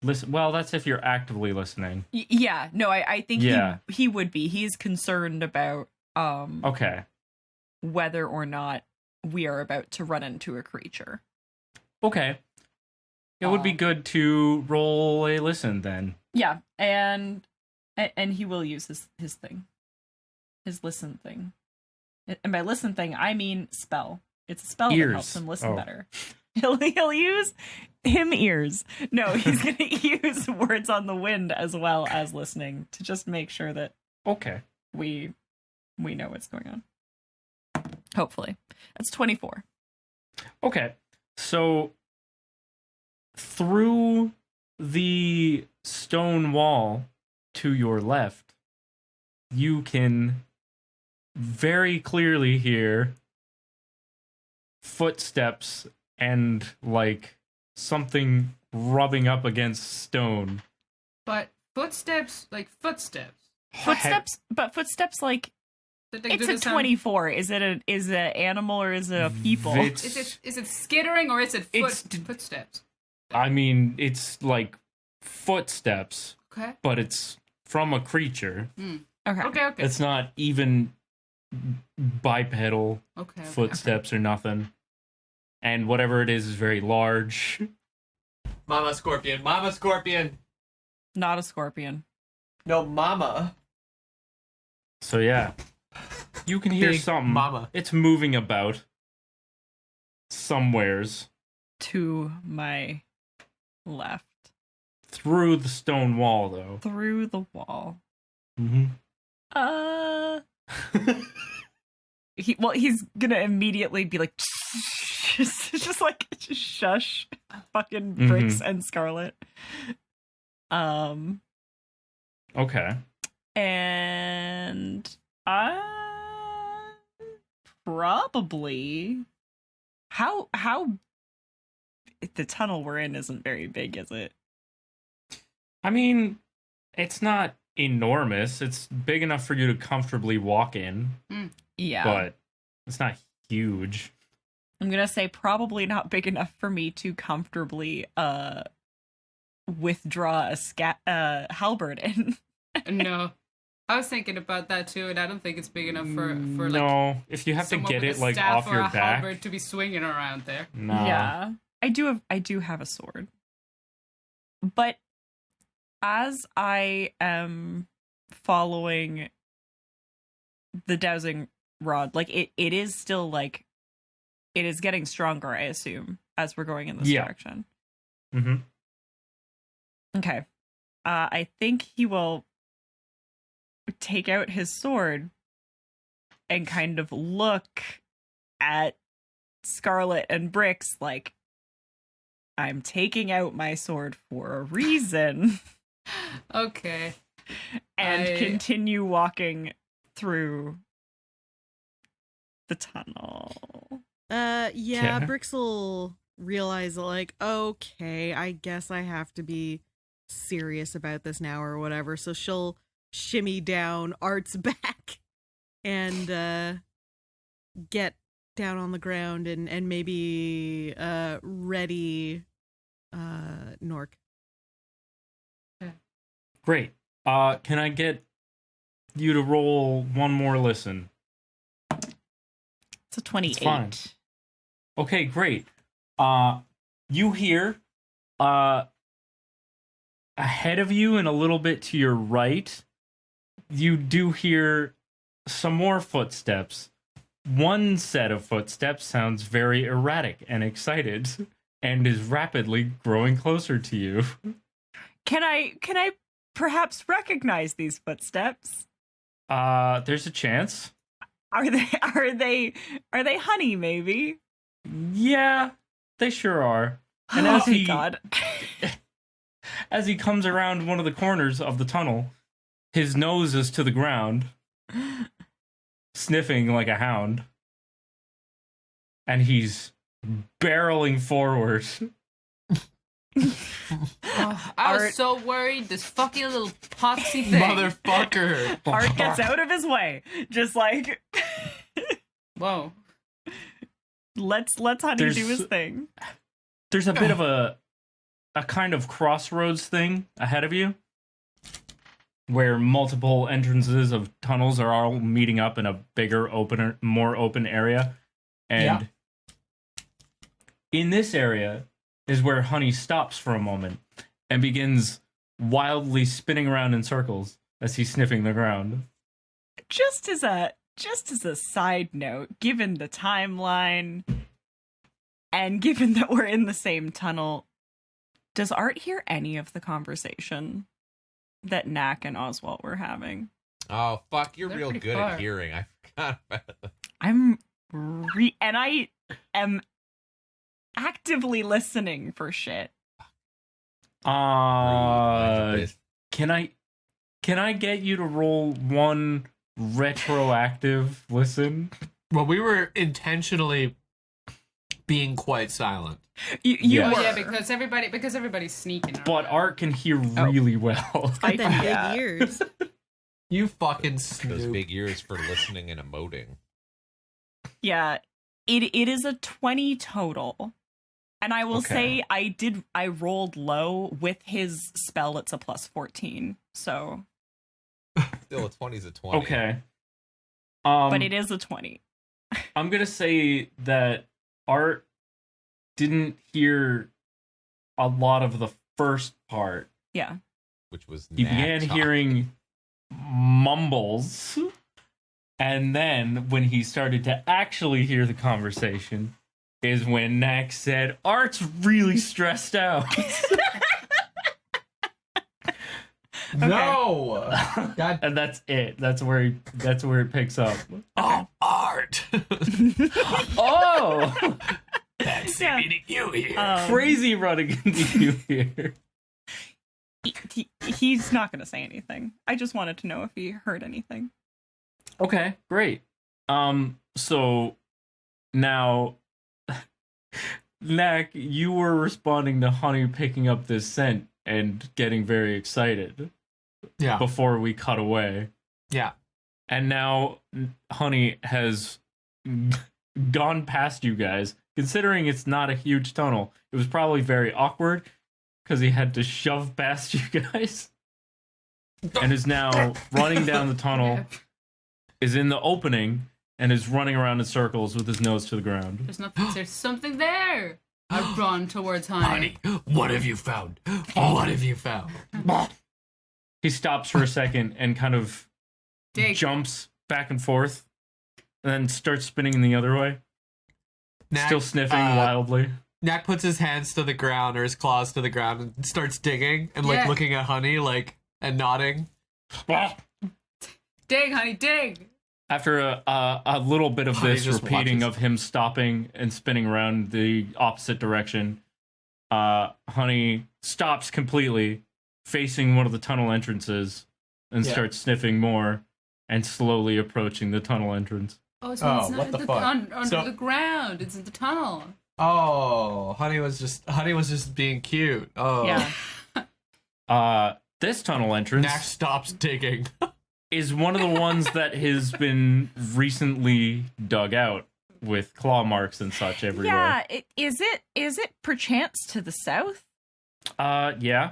listen? Well, that's if you're actively listening. Yeah, no, I think Yeah. he would be. He's concerned about Okay. whether or not we are about to run into a creature. Okay. It would be good to roll a listen then. Yeah, and he will use his thing. His listen thing. And by listen thing, I mean spell. It's a spell Ears. that helps him listen Oh. better. He'll use him ears. No, he's going to use words on the wind as well as listening to just make sure that Okay. we know what's going on. Hopefully. That's 24. Okay. So through the stone wall to your left, you can very clearly hear footsteps and like something rubbing up against stone. But footsteps, like footsteps. Footsteps, but footsteps like Did they it's do a the sound? 24. Is it an animal or is it a people? It's- Is it skittering or is it It's- footsteps? I mean, it's like footsteps, Okay. but it's from a creature. Okay. Okay. It's not even bipedal Okay. footsteps or nothing. And whatever it is very large. Mama Scorpion. Mama Scorpion. Not a scorpion. No, Mama. So yeah. You can hear Big something. mama. It's moving about. Somewheres. To my left. Through the stone wall, though. Through the wall. Mm-hmm. He's gonna immediately be like, just like shush, fucking Brix and Scarlet. Okay. And probably how the tunnel we're in isn't very big, is it? I mean, it's not enormous. It's big enough for you to comfortably walk in. Yeah. But it's not huge. I'm gonna say probably not big enough for me to comfortably withdraw a halberd in. No. I was thinking about that too, and I don't think it's big enough for like no, if you have to someone get with it a like staff off or your a back. halberd to be swinging around there. No. Yeah. I do have a sword. But as I am following the dowsing rod, like it is still like it is getting stronger, I assume, as we're going in this direction. Mm-hmm. Okay. I think he will take out his sword and kind of look at Scarlet and Brix like, I'm taking out my sword for a reason. Okay. And continue walking through the tunnel. Yeah, Brix will realize like, okay, I guess I have to be serious about this now or whatever. So she'll shimmy down Art's back and get down on the ground and maybe ready Nork. Great. Can I get you to roll one more listen? It's a 28. It's fine. Okay, great. You hear ahead of you and a little bit to your right, you do hear some more footsteps. One set of footsteps sounds very erratic and excited and is rapidly growing closer to you. Can I perhaps recognize these footsteps? There's a chance. Are they honey, maybe? Yeah, they sure are. And Oh, as God. as he comes around one of the corners of the tunnel, his nose is to the ground, sniffing like a hound. And he's barreling forward. Oh, I was so worried. This fucking little poxy thing. Motherfucker. Art gets out of his way. Just like, Whoa. let's Honey do his thing. There's a bit of a kind of crossroads thing ahead of you, where multiple entrances of tunnels are all meeting up in a bigger, more open area. And in this area is where Honey stops for a moment and begins wildly spinning around in circles as he's sniffing the ground. Just as a side note, given the timeline and given that we're in the same tunnel, does Art hear any of the conversation that Knack and Oswalt were having? Oh, fuck, you're They're real pretty good far. at hearing. I forgot about that. and I am actively listening for shit. Can I get you to roll one retroactive listen? Well, we were intentionally being quite silent. You Yes. Oh were. yeah, because everybody's sneaking. But Art can hear really well. And then Yeah. big ears. You fucking Those snoop. big ears for listening and emoting. Yeah, it is a 20 total. And I will Okay. say I rolled low with his spell. It's a plus 14. So, Still, a 20's a 20. Okay. but it is a 20. I'm gonna say that Art didn't hear a lot of the first part. Yeah. Which was He Knack began talking. hearing mumbles, and then when he started to actually hear the conversation is when Knack said, "Art's really stressed out." No! God. And that's it. That's where it picks up. Oh, Art. Oh, Fancy Yeah. meeting you here. crazy running into you here. He's not going to say anything. I just wanted to know if he heard anything. Okay, great. So now, Knack, you were responding to Honey picking up this scent and getting very excited Yeah. before we cut away. Yeah. And now Honey has gone past you guys. Considering it's not a huge tunnel, it was probably very awkward because he had to shove past you guys. And is now running down the tunnel, is in the opening, and is running around in circles with his nose to the ground. There's something there. I run towards Honey. Honey, what have you found? What have you found? He stops for a second and kind of Dig. jumps back and forth, and then starts spinning the other way, Knack, still sniffing wildly. Knack puts his hands to the ground or his claws to the ground and starts digging and like Yeah. looking at Honey like and nodding. Dig, Honey, dig. After a little bit of Honey this just repeating watches. of him stopping and spinning around the opposite direction, Honey stops completely, facing one of the tunnel entrances, and Yeah. starts sniffing more, and slowly approaching the tunnel entrance. Oh, it's Oh, not what in the the fuck? under So- the ground. It's in the tunnel. Oh, Honey was just being cute. Oh. Yeah. This tunnel entrance Knack stops digging. is one of the ones that has been recently dug out with claw marks and such everywhere. Yeah. Is it perchance to the south, Yeah.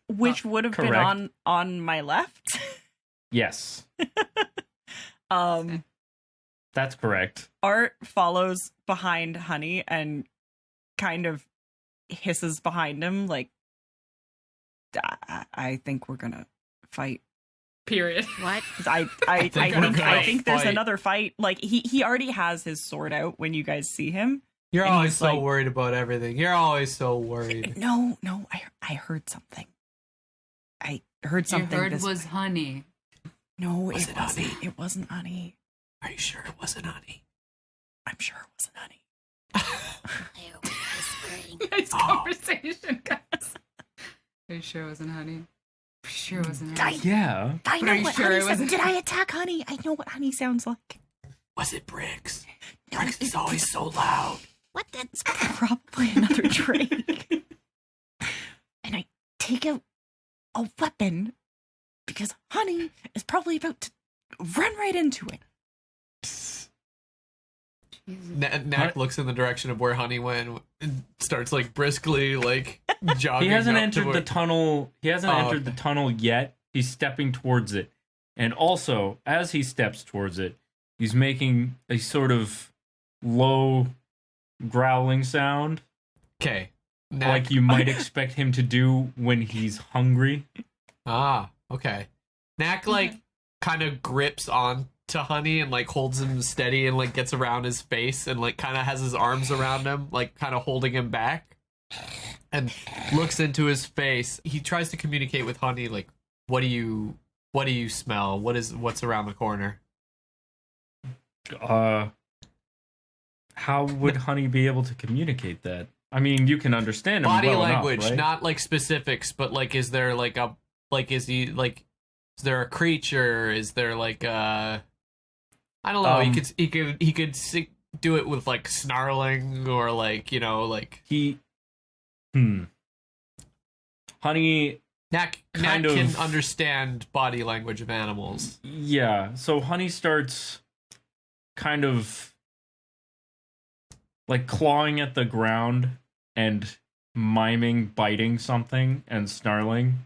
which would have been correct. on my left? Yes. That's correct. Art follows behind Honey and kind of hisses behind him like, I think we're gonna fight. Period. What? I think we're gonna think there's fight. another fight. Like he already has his sword out when you guys see him. You're And always he's so like- worried about everything. You're always so worried. No, I heard something. heard something. You heard was honey. No, Was it honey? It wasn't honey. Are you sure it wasn't honey? I'm sure it wasn't honey. Nice conversation, guys. Are you sure it wasn't honey? For sure it wasn't honey. Yeah. I But know are you what sure honey it sounds. wasn't- Did I attack honey? I know what honey sounds like. Was it Brix? Brix is always so loud. What the? It's probably another drake. And I take out a weapon because honey is probably about to run right into it. Knack looks in the direction of where Honey went and starts like briskly like jogging. He hasn't up entered to the where- tunnel. He hasn't Oh, entered the tunnel yet. He's stepping towards it. And also, as he steps towards it, he's making a sort of low growling sound, Okay. like you might expect him to do when he's hungry. Ah, okay. Knack like kind of grips on to Honey and like holds him steady and like gets around his face and like kind of has his arms around him, like kind of holding him back, and looks into his face. He tries to communicate with Honey like, what do you smell? What's around the corner? How would Honey be able to communicate that? I mean, you can understand him Body well language, enough, right? not like specifics, but like, is there like a like, is he like, is there a creature? Is there like a, I don't know. He could do it with like snarling or like, you know, like Honey. Knack Kind of- can understand body language of animals. Yeah, so Honey starts kind of like clawing at the ground and miming biting something and snarling.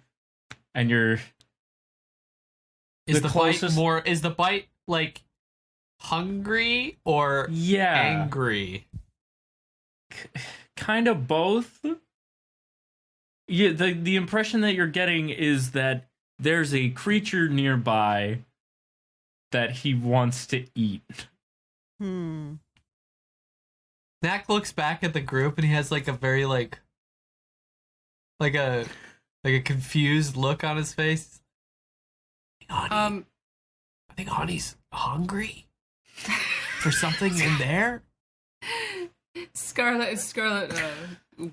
And you're Is The the closest- bite more? Is the bite like hungry or angry? Kind of both. Yeah, the impression that you're getting is that there's a creature nearby that he wants to eat. Knack looks back at the group and he has like a very like a confused look on his face. Honey, I think Honey's hungry for something in there. Scarlet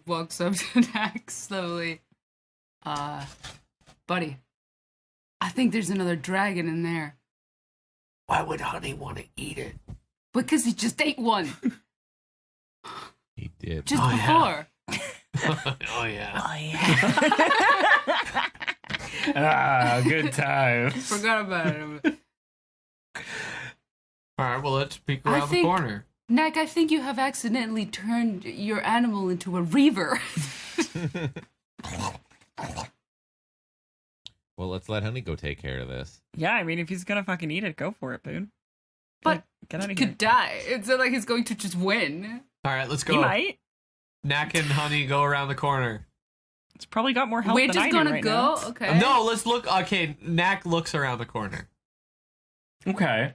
walks up to Knack slowly. Buddy, I think there's another dragon in there. Why would Honey want to eat it? Because he just ate one. He did. Just Oh, before. Oh yeah. Good time. Forgot about it. Alright, well let's peek around the corner. Knack, I think you have accidentally turned your animal into a reaver. Well, let's let Honey go take care of this. Yeah, I mean, if he's gonna fucking eat it, go for it, Boone. But get out he of here. could die. It's not like he's going to just win. Alright, let's go. He might. Knack and Honey go around the corner. It's probably got more health We're than I just do gonna right go? now. Okay. No, let's look. Okay, Knack looks around the corner. Okay.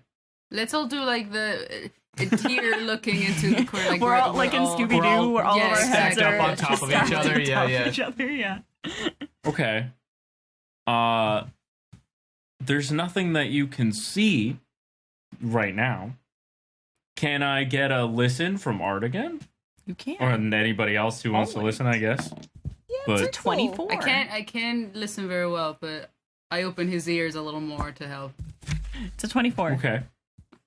Let's all do like the a deer looking into the corner. Like We're all like in Scooby Doo, where all of our heads stacked up are on top just of each stacked other. on Yeah, top of yeah. each other, yeah. Okay. There's nothing that you can see right now. Can I get a listen from Art again? You can. Or anybody else who wants to Always. listen, I guess. Yeah, But- it's a 24. I can listen very well, but I open his ears a little more to help. It's a 24. Okay.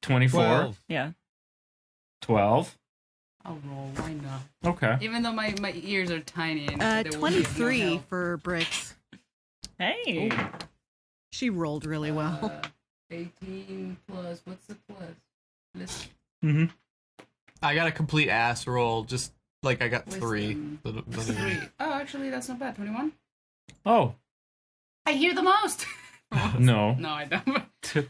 24. 12. Yeah. 12. I'll roll. Why not? Okay. Even though my ears are tiny. And there will be no 23 help. for Brix. Hey. She rolled really well. 18 plus. What's the plus? Listen. Mm-hmm. I got a complete ass roll. Just like I got Wisdom. 3. 3. Oh, actually, that's not bad. 21. Oh. I hear the most. No. No, I don't.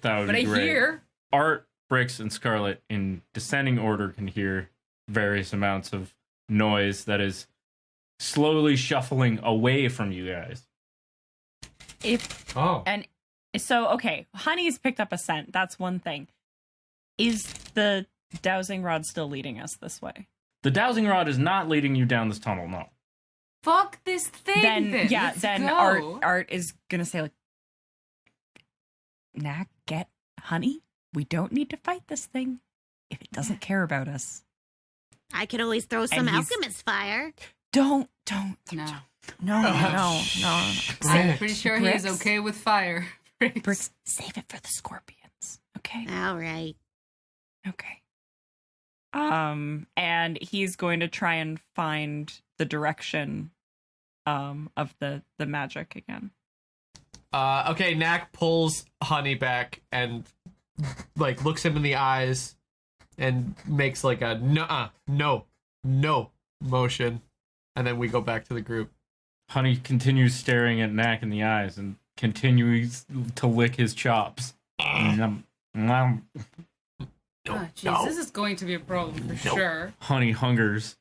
That would But be I great. hear. Art, Brix, and Scarlet, in descending order, can hear various amounts of noise that is slowly shuffling away from you guys. And so, okay, Honey's picked up a scent. That's one thing. Is the dowsing rod still leading us this way? The dowsing rod is not leading you down this tunnel, no. Fuck this thing. Then Let's then go. Art is gonna say like, Knack, get honey. We don't need to fight this thing if it doesn't care about us. I could always throw some he's- alchemist fire. Don't. No. No. I'm pretty sure he is Brix. okay with fire. Brix, save it for the scorpions. Okay. All right. Okay. And he's going to try and find the direction of the magic again. Okay, Knack pulls Honey back and like looks him in the eyes and makes like a no motion, and then we go back to the group. Honey continues staring at Knack in the eyes and continues to lick his chops. Oh, jeez, this is going to be a problem for sure. Honey hungers.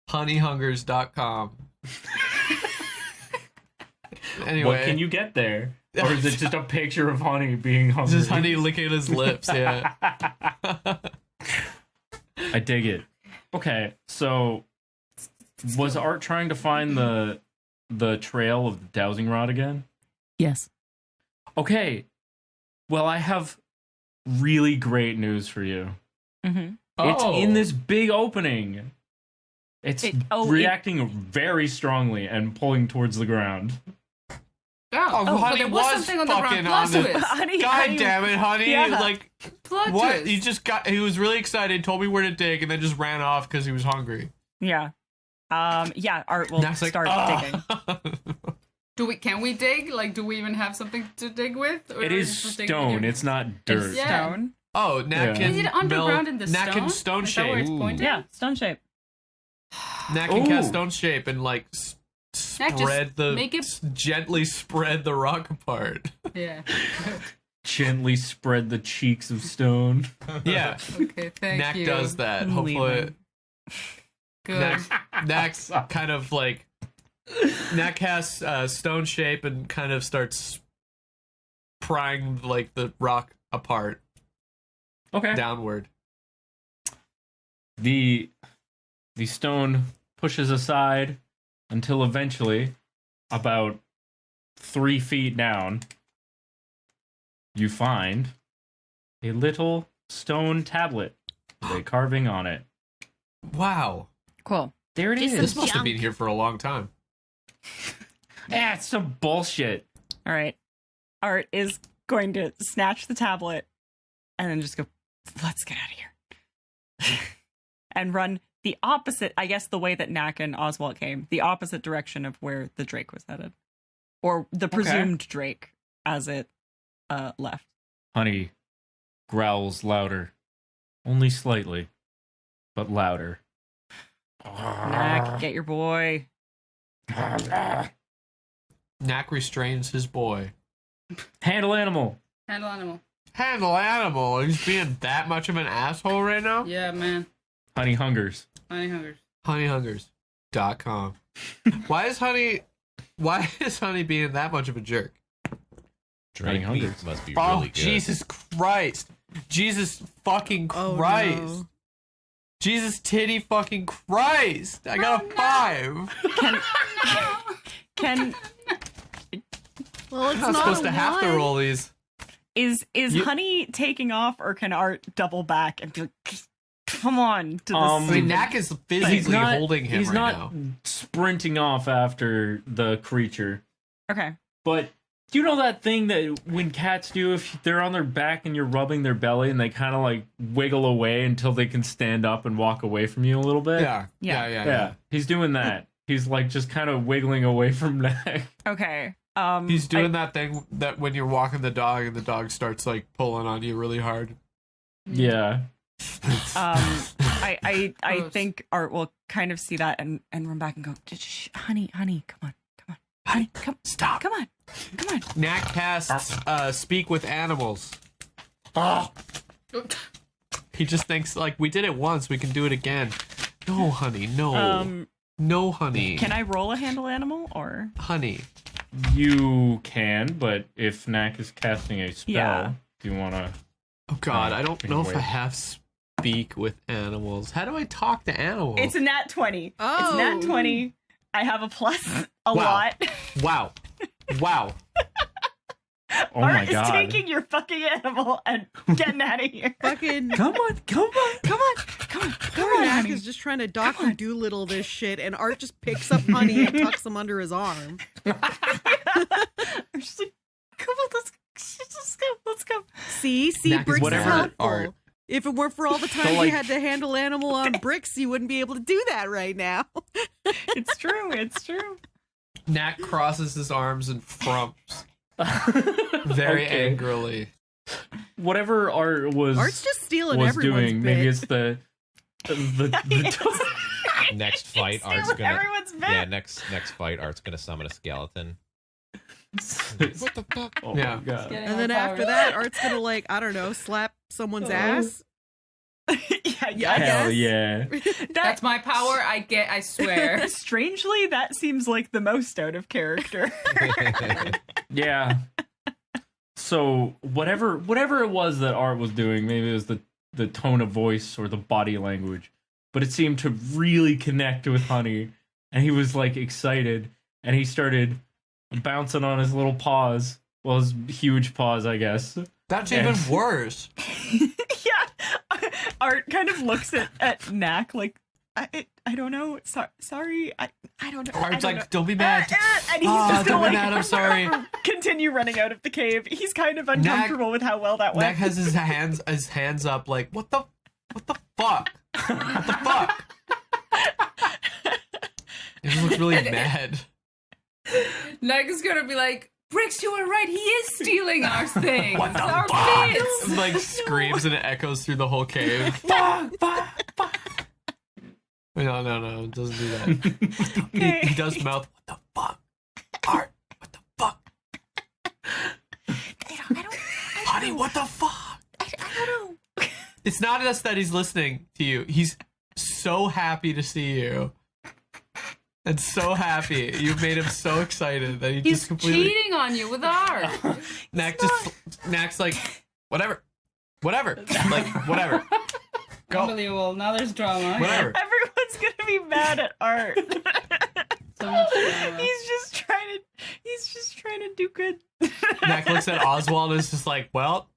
Honeyhungers.com. Anyway, What can you get there? Or is it just a picture of Honey being hungry? Just Honey licking his lips, yeah. I dig it. Okay, so was Art trying to find the trail of the dowsing rod again? Yes. Okay. Well, I have really great news for you. Mm-hmm. It's in this big opening. It's reacting very strongly and pulling towards the ground. Oh, Honey but there was was something on the fucking ground. Plot on the- twist. God damn it, Honey! Yeah. Like, Plot what? twist. He just got. He was really excited, told me where to dig, and then just ran off because he was hungry. Yeah. Yeah, Art will Knack's like, start digging. Can we dig? Like, do we even have something to dig with? Or It is just dig stone. with your- It's not dirt. Yeah. Stone. Oh, Knack Yeah. can Is it underground melt- in the Knack stone? can stone Is that where shape. it's pointing? Yeah, stone shape. Knack can cast Ooh. stone shape and like Knack, just spread the make it- gently spread the rock apart. Yeah. Gently spread the cheeks of stone. Yeah, Okay, thank Knack you. does that. Hopefully, Leaving. Good. Knack's kind of like Knack casts stone shape and kind of starts prying like the rock apart Okay. downward. The stone pushes aside until eventually, about 3 feet down, you find a little stone tablet with a carving on it. Wow, Cool. There it Just is. this must have junk. been here for a long time. Yeah, it's some bullshit. All right. Art is going to snatch the tablet and then just go, let's get out of here. And run the opposite, I guess the way that Knack and Oswalt came, the opposite direction of where the Drake was headed. Or the presumed Drake as it left. Honey growls louder. Only slightly, but louder. Knack, get your boy. Knack restrains his boy. Handle animal. Handle animal. Handle animal. He's being that much of an asshole right now. Yeah, man. Honey hungers. Honey hungers. Honeyhungers.com. Why is Honey being that much of a jerk? Drake Honey meat hungers. must be Oh, really good. Jesus Christ. Jesus fucking Oh, Christ. no. Jesus titty fucking Christ. I got a 5. Can Well, it's I'm not supposed a to have to one. roll these. is You- Honey taking off, or can Art double back and be like, come on to the I mean, stupid-" Knack is physically holding him he's right not now. sprinting off after the creature. Okay. But do you know that thing that when cats do if they're on their back and you're rubbing their belly and they kind of like wiggle away until they can stand up and walk away from you a little bit? Yeah. He's doing that. He's like just kind of wiggling away from Knack. Okay. He's doing that thing that when you're walking the dog and the dog starts like pulling on you really hard. Yeah. I Gross. think Art will kind of see that and run back and go, "Shh, honey, come on. Honey, Stop. come on. Knack casts speak with animals. He just thinks like we did it once, we can do it again. No, honey, no. No, honey. Can I roll a handle animal or? Honey. You can, but if Knack is casting a spell, Yeah. do you want to... Oh God, I don't know if I Anyway. have speak with animals. How do I talk to animals? It's a nat 20. Oh. It's nat 20. I have a plus a Wow. lot. Wow. Wow. Oh my Art is god. taking your fucking animal and getting out of here. Fucking Come on. poor Knack is just trying to Dr. Doolittle this shit, and Art just picks up Honey and tucks him under his arm. I'm just like, come on, let's go. See, Knack is Brix is whatever helpful. Art. If it weren't for all the time you had to handle animal on Brix, you wouldn't be able to do that right now. It's true. Knack crosses his arms and frumps very Okay. angrily. Whatever Art was Art's just stealing was everyone's doing, bit. maybe it's the Next fight, Art's Stealing gonna. everyone's bit. Yeah, next fight, Art's gonna summon a skeleton. What the fuck? Oh Yeah. my god. And then after that, Art's gonna, like, I don't know, slap someone's ass. yeah, I Hell guess. yeah. That's my power. I swear. Strangely, that seems like the most out of character. Yeah. So whatever it was that Art was doing, maybe it was the tone of voice or the body language, but it seemed to really connect with Honey, and he was like excited, and he started bouncing on his little paws. Well, his huge paws, I guess. That's And- even worse. Yeah. Art kind of looks at Knack like, I don't know. Sorry. I don't know. Art's I don't like, don't be mad. And he's just don't gonna be mad, I'm sorry. continue running out of the cave. He's kind of uncomfortable with how well that Knack went. has his hands up like, what the fuck? What the fuck? He just looks really mad. Knack is gonna be like, Brix, you were right. He is stealing our things. What the our fuck? bits. Like screams and it echoes through the whole cave. Fuck. No, it doesn't do that. He does mouth, what the fuck? Art, what the fuck? Honey, what the fuck? I don't know. It's not just that he's listening to you. He's so happy to see you. And so happy. You've made him so excited that he He's just completely... cheating on you with art. Knack's like, whatever. Like, whatever. Go. Unbelievable. Now there's drama. Whatever. Everyone's gonna be mad at Art. So much drama. He's just trying to do good. Knack looks at Oswald and is just like, well,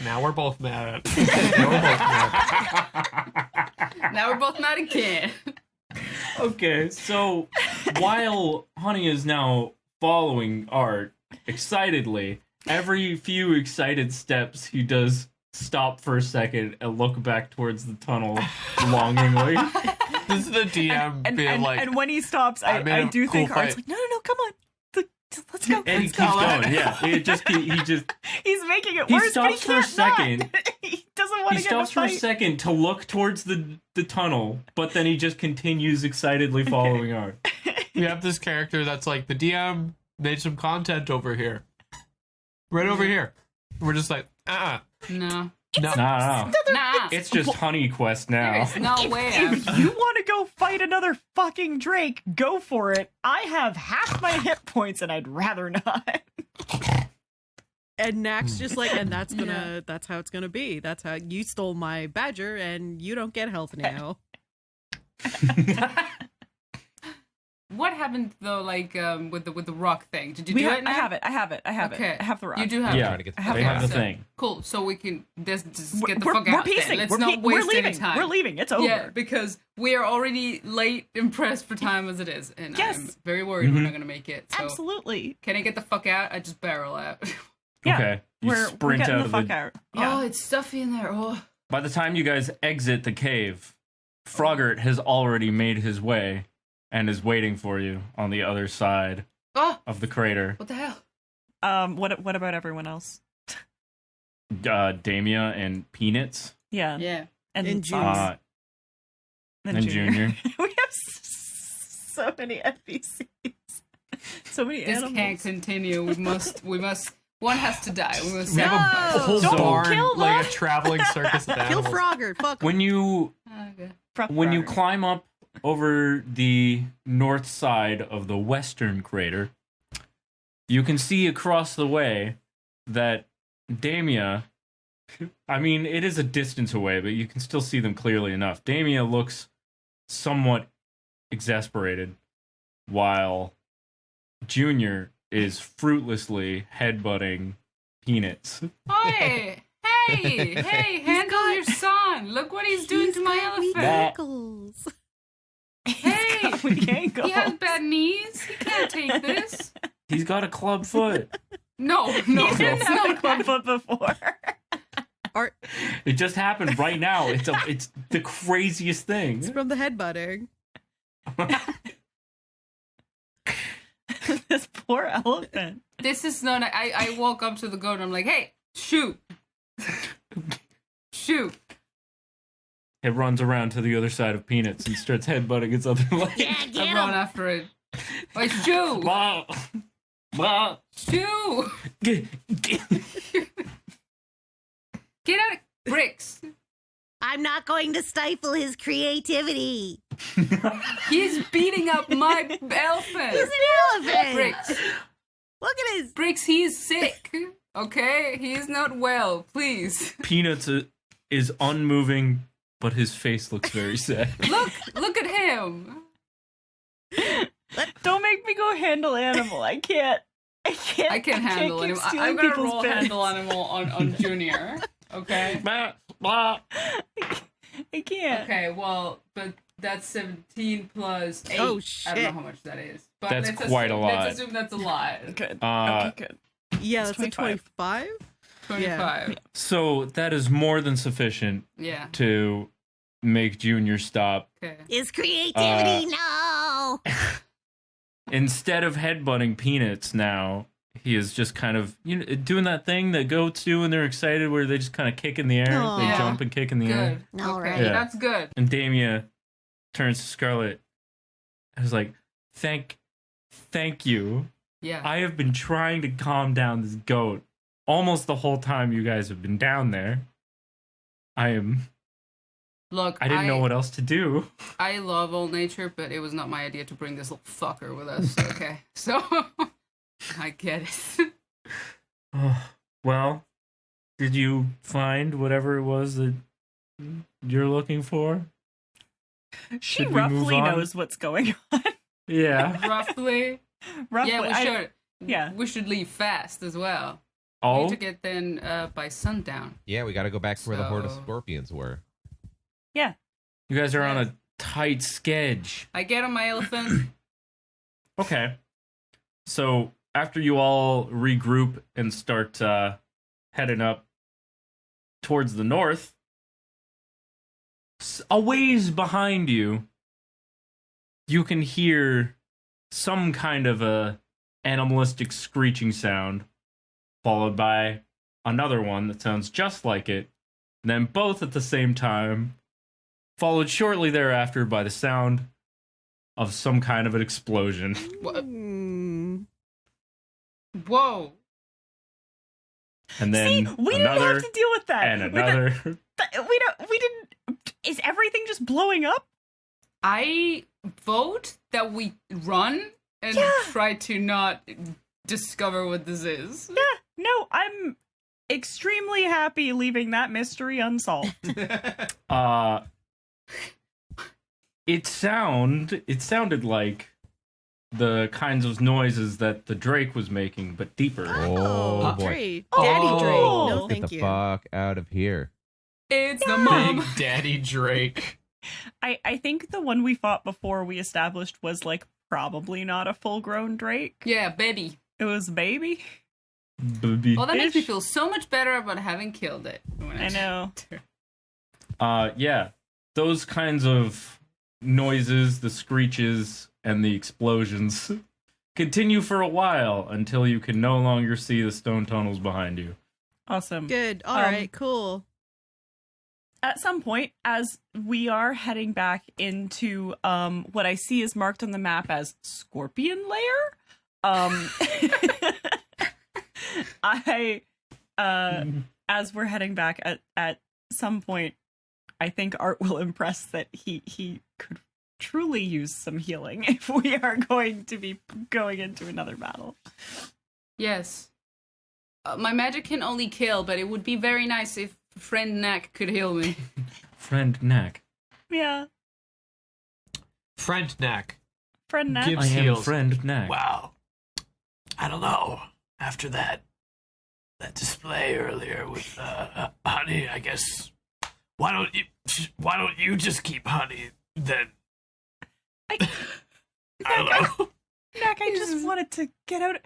now we're both mad. Now we're both mad. Now we're both mad again. Okay, so while Honey is now following Art excitedly, every few excited steps he does stop for a second and look back towards the tunnel longingly. This is the DM being like... and when he stops, I made I a do cool think Art's fight. like, no, come on. Let's go. And he Let's keeps go. going, yeah. He just He's making it He worse, but he stops for a can't not. second. He doesn't want he to get in a stops for a fight. second to look towards the tunnel, but then he just continues excitedly following Art. We have this character that's like, the DM made some content over here. Right over here. We're just like, No. No. Nah. Nah. It's just Honey Quest now. There's no way. If you want to go fight another fucking Drake, go for it. I have half my hit points and I'd rather not. And Knack's just like, and that's how it's gonna be. That's how you stole my badger and you don't get health now. What happened though, like with the rock thing? Did you do it now? I have it. I have Okay. it. I have the rock. You do have Yeah, Trying to get the they have the so- thing. Cool. So we can just get the We're fuck out. piecing. Then. Let's We're not we're waste leaving. any time. We're leaving. It's over. Yeah, because we are already late and pressed for time as it is, and Yes. I'm very worried we're not gonna make it. So Absolutely. can I get the fuck out? I just barrel out. Yeah. Okay. You We're sprint getting out the of fuck the... out. Yeah. Oh, it's stuffy in there. Oh. By the time you guys exit the cave, Froggart has already made his way and is waiting for you on the other side Oh, of the crater. what the hell? What about everyone else? Damia and Peanuts. Yeah. Yeah. And Zong. Junior. And Junior. We have so many NPCs. So many This animals. can't continue. We must. One has to die. We must. We have a No! whole Don't barn, kill like a them. traveling circus of Kill animals. Frogger. Fuck. When you when you climb up over the north side of the western crater, you can see across the way that Damia, I mean, it is a distance away, but you can still see them clearly enough. Damia looks somewhat exasperated, while Junior is fruitlessly headbutting Peanuts. Hey, handle your son. Look what he's doing to my elephant. Ankles. Hey, Ankles. he has bad knees. He can't take this. He's got a club foot. No, You it's didn't have a not. clubfoot before. It just happened right now. It's the craziest thing. It's from the headbutting. This poor elephant. This is not. I walk up to the goat and I'm like, hey, shoot. Shoot. It runs around to the other side of Peanuts and starts headbutting its other leg. Yeah, I get run him. after it. Like, shoo. Bah. Bah. Shoo. Get- Get out of Brix. I'm not going to stifle his creativity. He's beating up my elephant. He's an elephant. Brix. Look at his. Brix, he's sick. Okay? He is not well. Please. Peanuts is unmoving, but his face looks very sad. Look at him. Don't make me go handle animal. I can't handle keep animal. stealing I'm gonna people's roll bits. handle animal on Junior. Okay? Bah. Bah. I can't. Okay, well, but that's 17 plus 8. Oh, I don't know shit. how much that is. But That's let's quite a assume, lot. Let's assume that's a lot. Good. Uh, Okay, good. Yeah, It's that's a 25. 25. 25. So that is more than sufficient Yeah. to make Junior stop. Okay. His creativity, no. Instead of headbutting Peanuts now, he is just kind of doing that thing that goats do when they're excited where they just kind of kick in the air. Aw. They Yeah. jump and kick in the air. Good. All Okay, right. Yeah. that's good. And Damia turns to Scarlet. I was like, thank you. Yeah. I have been trying to calm down this goat almost the whole time you guys have been down there. Look, I didn't know what else to do. I love old nature, but it was not my idea to bring this little fucker with us. Okay. So, I get it. Well, did you find whatever it was that you're looking for? She Should we move roughly on? knows what's going on. Yeah. Roughly. Roughly. Yeah, we should. Yeah. We should leave fast as well. We Oh, need to get then by sundown. Yeah, we got to go back to where the horde of So- scorpions were. you guys are on a tight sketch. I get on my elephant. Okay. So after you all regroup and start heading up towards the north, a ways behind you, you can hear some kind of a animalistic screeching sound, followed by another one that sounds just like it, and then both at the same time, followed shortly thereafter by the sound of some kind of an explosion. Hmm. Whoa. And then See, we didn't another have to deal with that. and another. We didn't. Is everything just blowing up? I vote that we run and Yeah. try to not discover what this is. Yeah. No, I'm extremely happy leaving that mystery unsolved. It sounded like the kinds of noises that the Drake was making, but deeper. Oh, boy. Great. Oh. Daddy Drake. No, Get Get thank the you. fuck out of here. It's the Big mom. Daddy Drake. I think the one we fought before we established was like probably not a full grown Drake. Yeah, baby. It was a baby. Baby. Well, that makes me Ish. feel so much better about having killed it. I know. Yeah. Those kinds of noises, the screeches, and the explosions continue for a while until you can no longer see the stone tunnels behind you. Awesome. Good. All right. Cool. At some point, as we are heading back into what I see is marked on the map as Scorpion Lair, as we're heading back at some point, I think Art will impress that he could truly use some healing if we are going to be going into another battle. Yes. My magic can only kill, but it would be very nice if friend Knack could heal me. Friend Knack. Yeah, Friend Knack. friend Nat. Gives I am heals. friend Knack. Wow. I don't know. After that that display earlier with honey, I guess. Why don't you just keep honey then? I don't know. Knack, I just wanted to get out.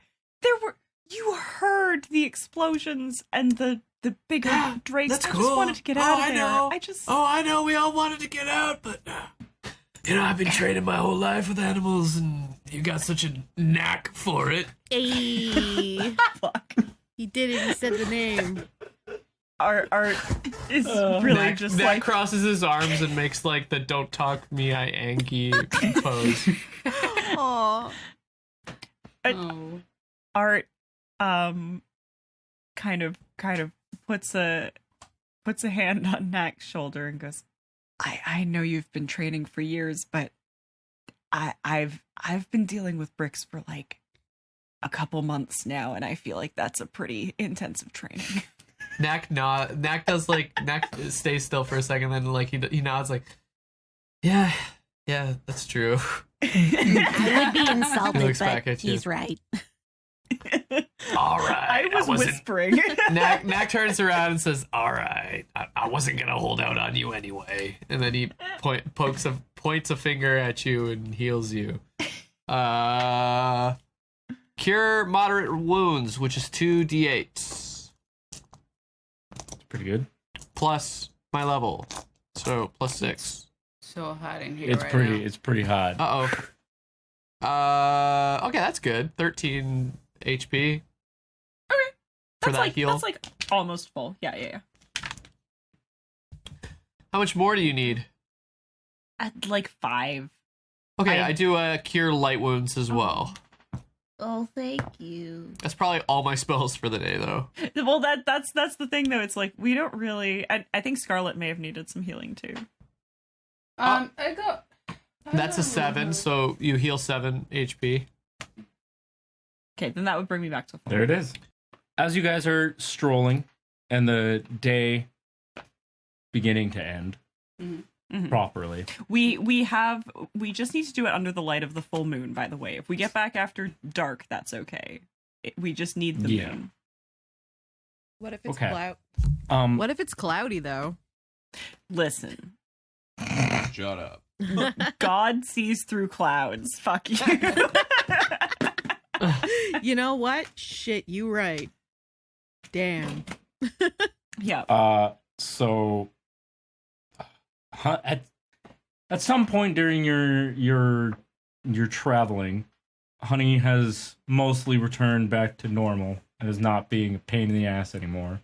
You heard the explosions and the big drakes. That's I cool. just wanted to get out of there. Know. Oh, I know. We all wanted to get out, but I've been training my whole life with animals, and you got such a knack for it. Hey. Fuck. He did it. He said the name. Art is really Knack, just Knack like crosses his arms and makes like the "Don't talk me, I Angie" pose. Aw. Oh. Art kind of puts a hand on Knack's shoulder and goes, I know you've been training for years, but I've been dealing with Brix for like a couple months now, and I feel like that's a pretty intensive training. Knack stays still for a second, then like he nods like, yeah, that's true. I would be He insulted, looks but back at you. he's right. All right. I was whispering. Knack turns around and says, "All right, I wasn't gonna hold out on you anyway." And then he points a finger at you and heals you. Cure moderate wounds, which is 2d8s. It's pretty good. Plus my level, so plus 6. So hot in here It's right pretty. now. It's pretty hot. Okay, that's good. 13 HP. Okay. For That's that heal. That's like almost full. Yeah. How much more do you need? At like 5. Okay, I do cure light wounds as well. Oh, thank you. That's probably all my spells for the day, though. Well, that's the thing though. It's like we don't really. I think Scarlet may have needed some healing too. I That's a don't 7, know. so you heal 7 HP. Okay, then that would bring me back to full. There it is. As you guys are strolling and the day beginning to end Mhm. properly. We just need to do it under the light of the full moon, by the way. If we get back after dark, that's okay. We just need the moon. What if it's Okay. What if it's cloudy though? Listen. Shut up. God sees through clouds. Fuck you. You know what? Shit, you right. Damn. Yeah. So at some point during your traveling, Honey has mostly returned back to normal and is not being a pain in the ass anymore.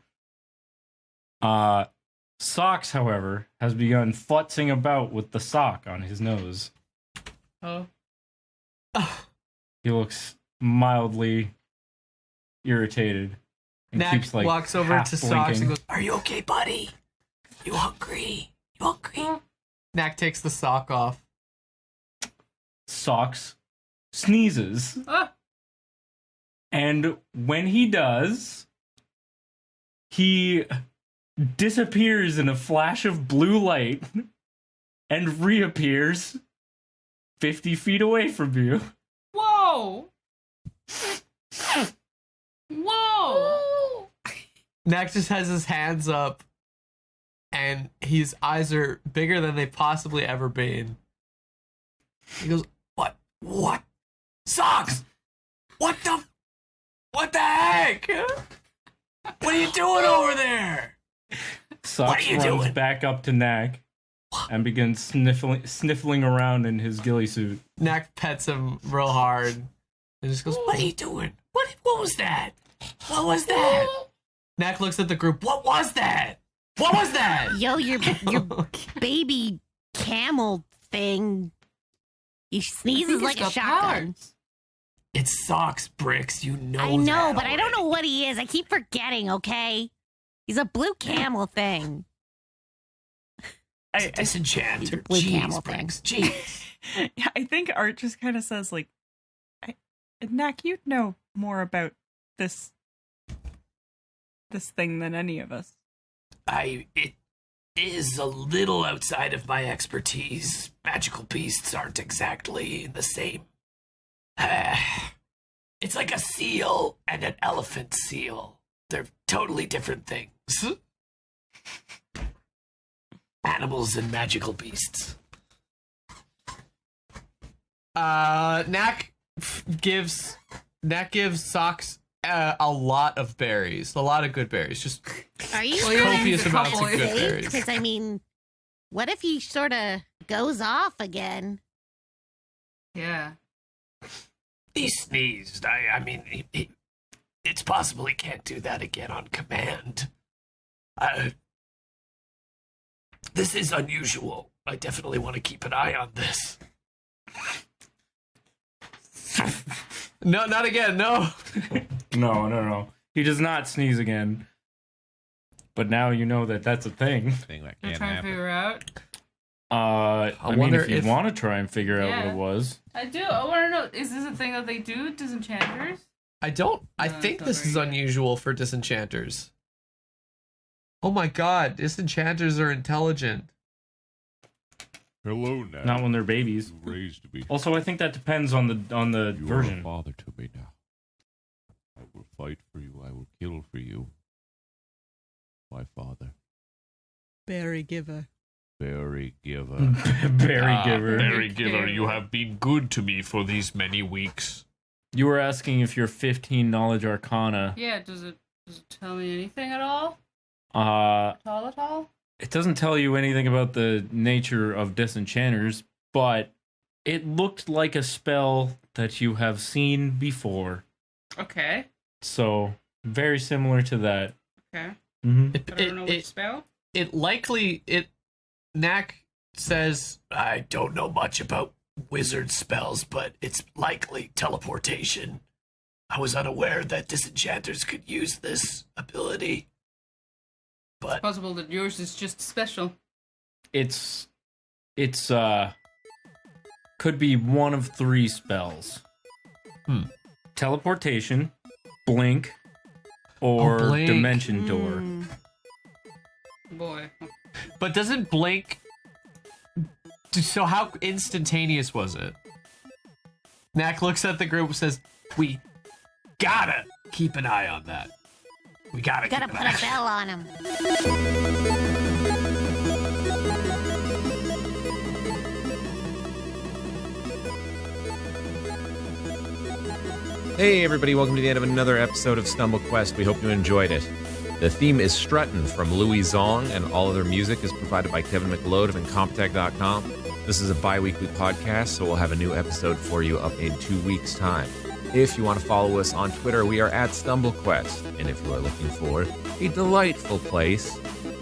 Socks, however, has begun futzing about with the sock on his nose. Oh. He looks mildly irritated and Knack keeps like walks over half to Socks blinking. and goes, Are you okay, buddy? You hungry? You hungry? Knack takes the sock off. Socks sneezes. Ah. And when he does, he disappears in a flash of blue light and reappears 50 feet away from you. Whoa! Whoa! Knack just has his hands up, and his eyes are bigger than they possibly ever been. He goes, What? Socks! What the heck? What are you doing over there? Socks you runs doing? back up to Knack and begins sniffling around in his ghillie suit. Knack pets him real hard, and just goes, What are you doing? What was that? What was that? Knack looks at the group. What was that? What was that? Yo, your baby camel thing. He sneezes like a shotgun. It's Socks, Brix. You know I know, that but I don't already. know what he is. I keep forgetting, okay? He's a blue camel thing. It's a disenchanter. Blue Jeez, camel thing. Brix. Jeez. Yeah, I think Art just kind of says like, Knack, you'd know more about this thing than any of us. It is a little outside of my expertise. Magical beasts aren't exactly the same. It's like a seal and an elephant seal. They're totally different things. Animals and magical beasts. Knack gives Socks a lot of berries, a lot of good berries. Just Are you copious amounts of good berries. Because I mean, what if he sort of goes off again? Yeah. He sneezed. I mean, it's possible he can't do that again on command. This is unusual. I definitely want to keep an eye on this. No, not again. No. No. He does not sneeze again. But now you know that that's a thing. Thing that I'm can't trying to happen. figure out. I mean, wonder if you if- want to try and figure out what Yeah. it was. I do. I want to know, is this a thing that they do, disenchanters? I don't. I No, think it's not this is very good. unusual for disenchanters. Oh my god, disenchanters are intelligent. Hello now. Not when they're babies. You raised me. Also, I think that depends on the You version. are a father to me now. I will fight for you. I will kill for you. My father. Berry giver. Berry giver. Berry giver. Berry giver, you have been good to me for these many weeks. You were asking if your 15 knowledge arcana. Yeah, does it tell me anything at all? Uh, At all? it doesn't tell you anything about the nature of disenchanters, but it looked like a spell that you have seen before. Okay. So very similar to that. Okay. Mm-hmm. But I don't know which spell. Knack says, I don't know much about wizard spells, but it's likely teleportation. I was unaware that disenchanters could use this ability. It's possible that yours is just special. It's could be one of 3 spells. Teleportation, blink, or Blink. dimension door. Boy. but doesn't blink. So how instantaneous was it? Knack looks at the group and says, We gotta keep an eye on that. We gotta Gotta keep put an a eye. bell on him. Hey everybody, welcome to the end of another episode of Stumble Quest. We hope you enjoyed it. The theme is Struttin from Louie, Zong, and all other music is provided by Kevin McLeod of Incompetech.com. This is a bi-weekly podcast, so we'll have a new episode for you up in 2 weeks' time. If you want to follow us on Twitter, we are at StumbleQuest. And if you are looking for a delightful place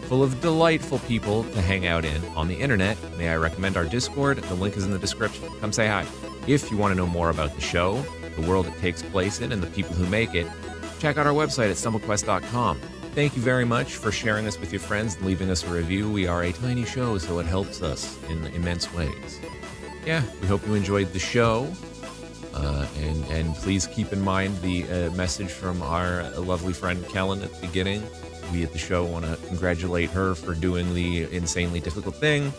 full of delightful people to hang out in on the internet, may I recommend our Discord? The link is in the description. Come say hi. If you want to know more about the show, the world it takes place in, and the people who make it, check out our website at StumbleQuest.com. Thank you very much for sharing us with your friends and leaving us a review. We are a tiny show, so it helps us in immense ways. Yeah, we hope you enjoyed the show. And please keep in mind the message from our lovely friend Kellan at the beginning. We at the show want to congratulate her for doing the insanely difficult thing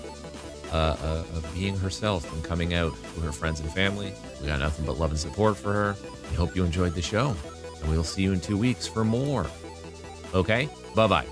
of being herself and coming out to her friends and family. We got nothing but love and support for her. We hope you enjoyed the show, and we'll see you in 2 weeks for more. Okay? Bye-bye.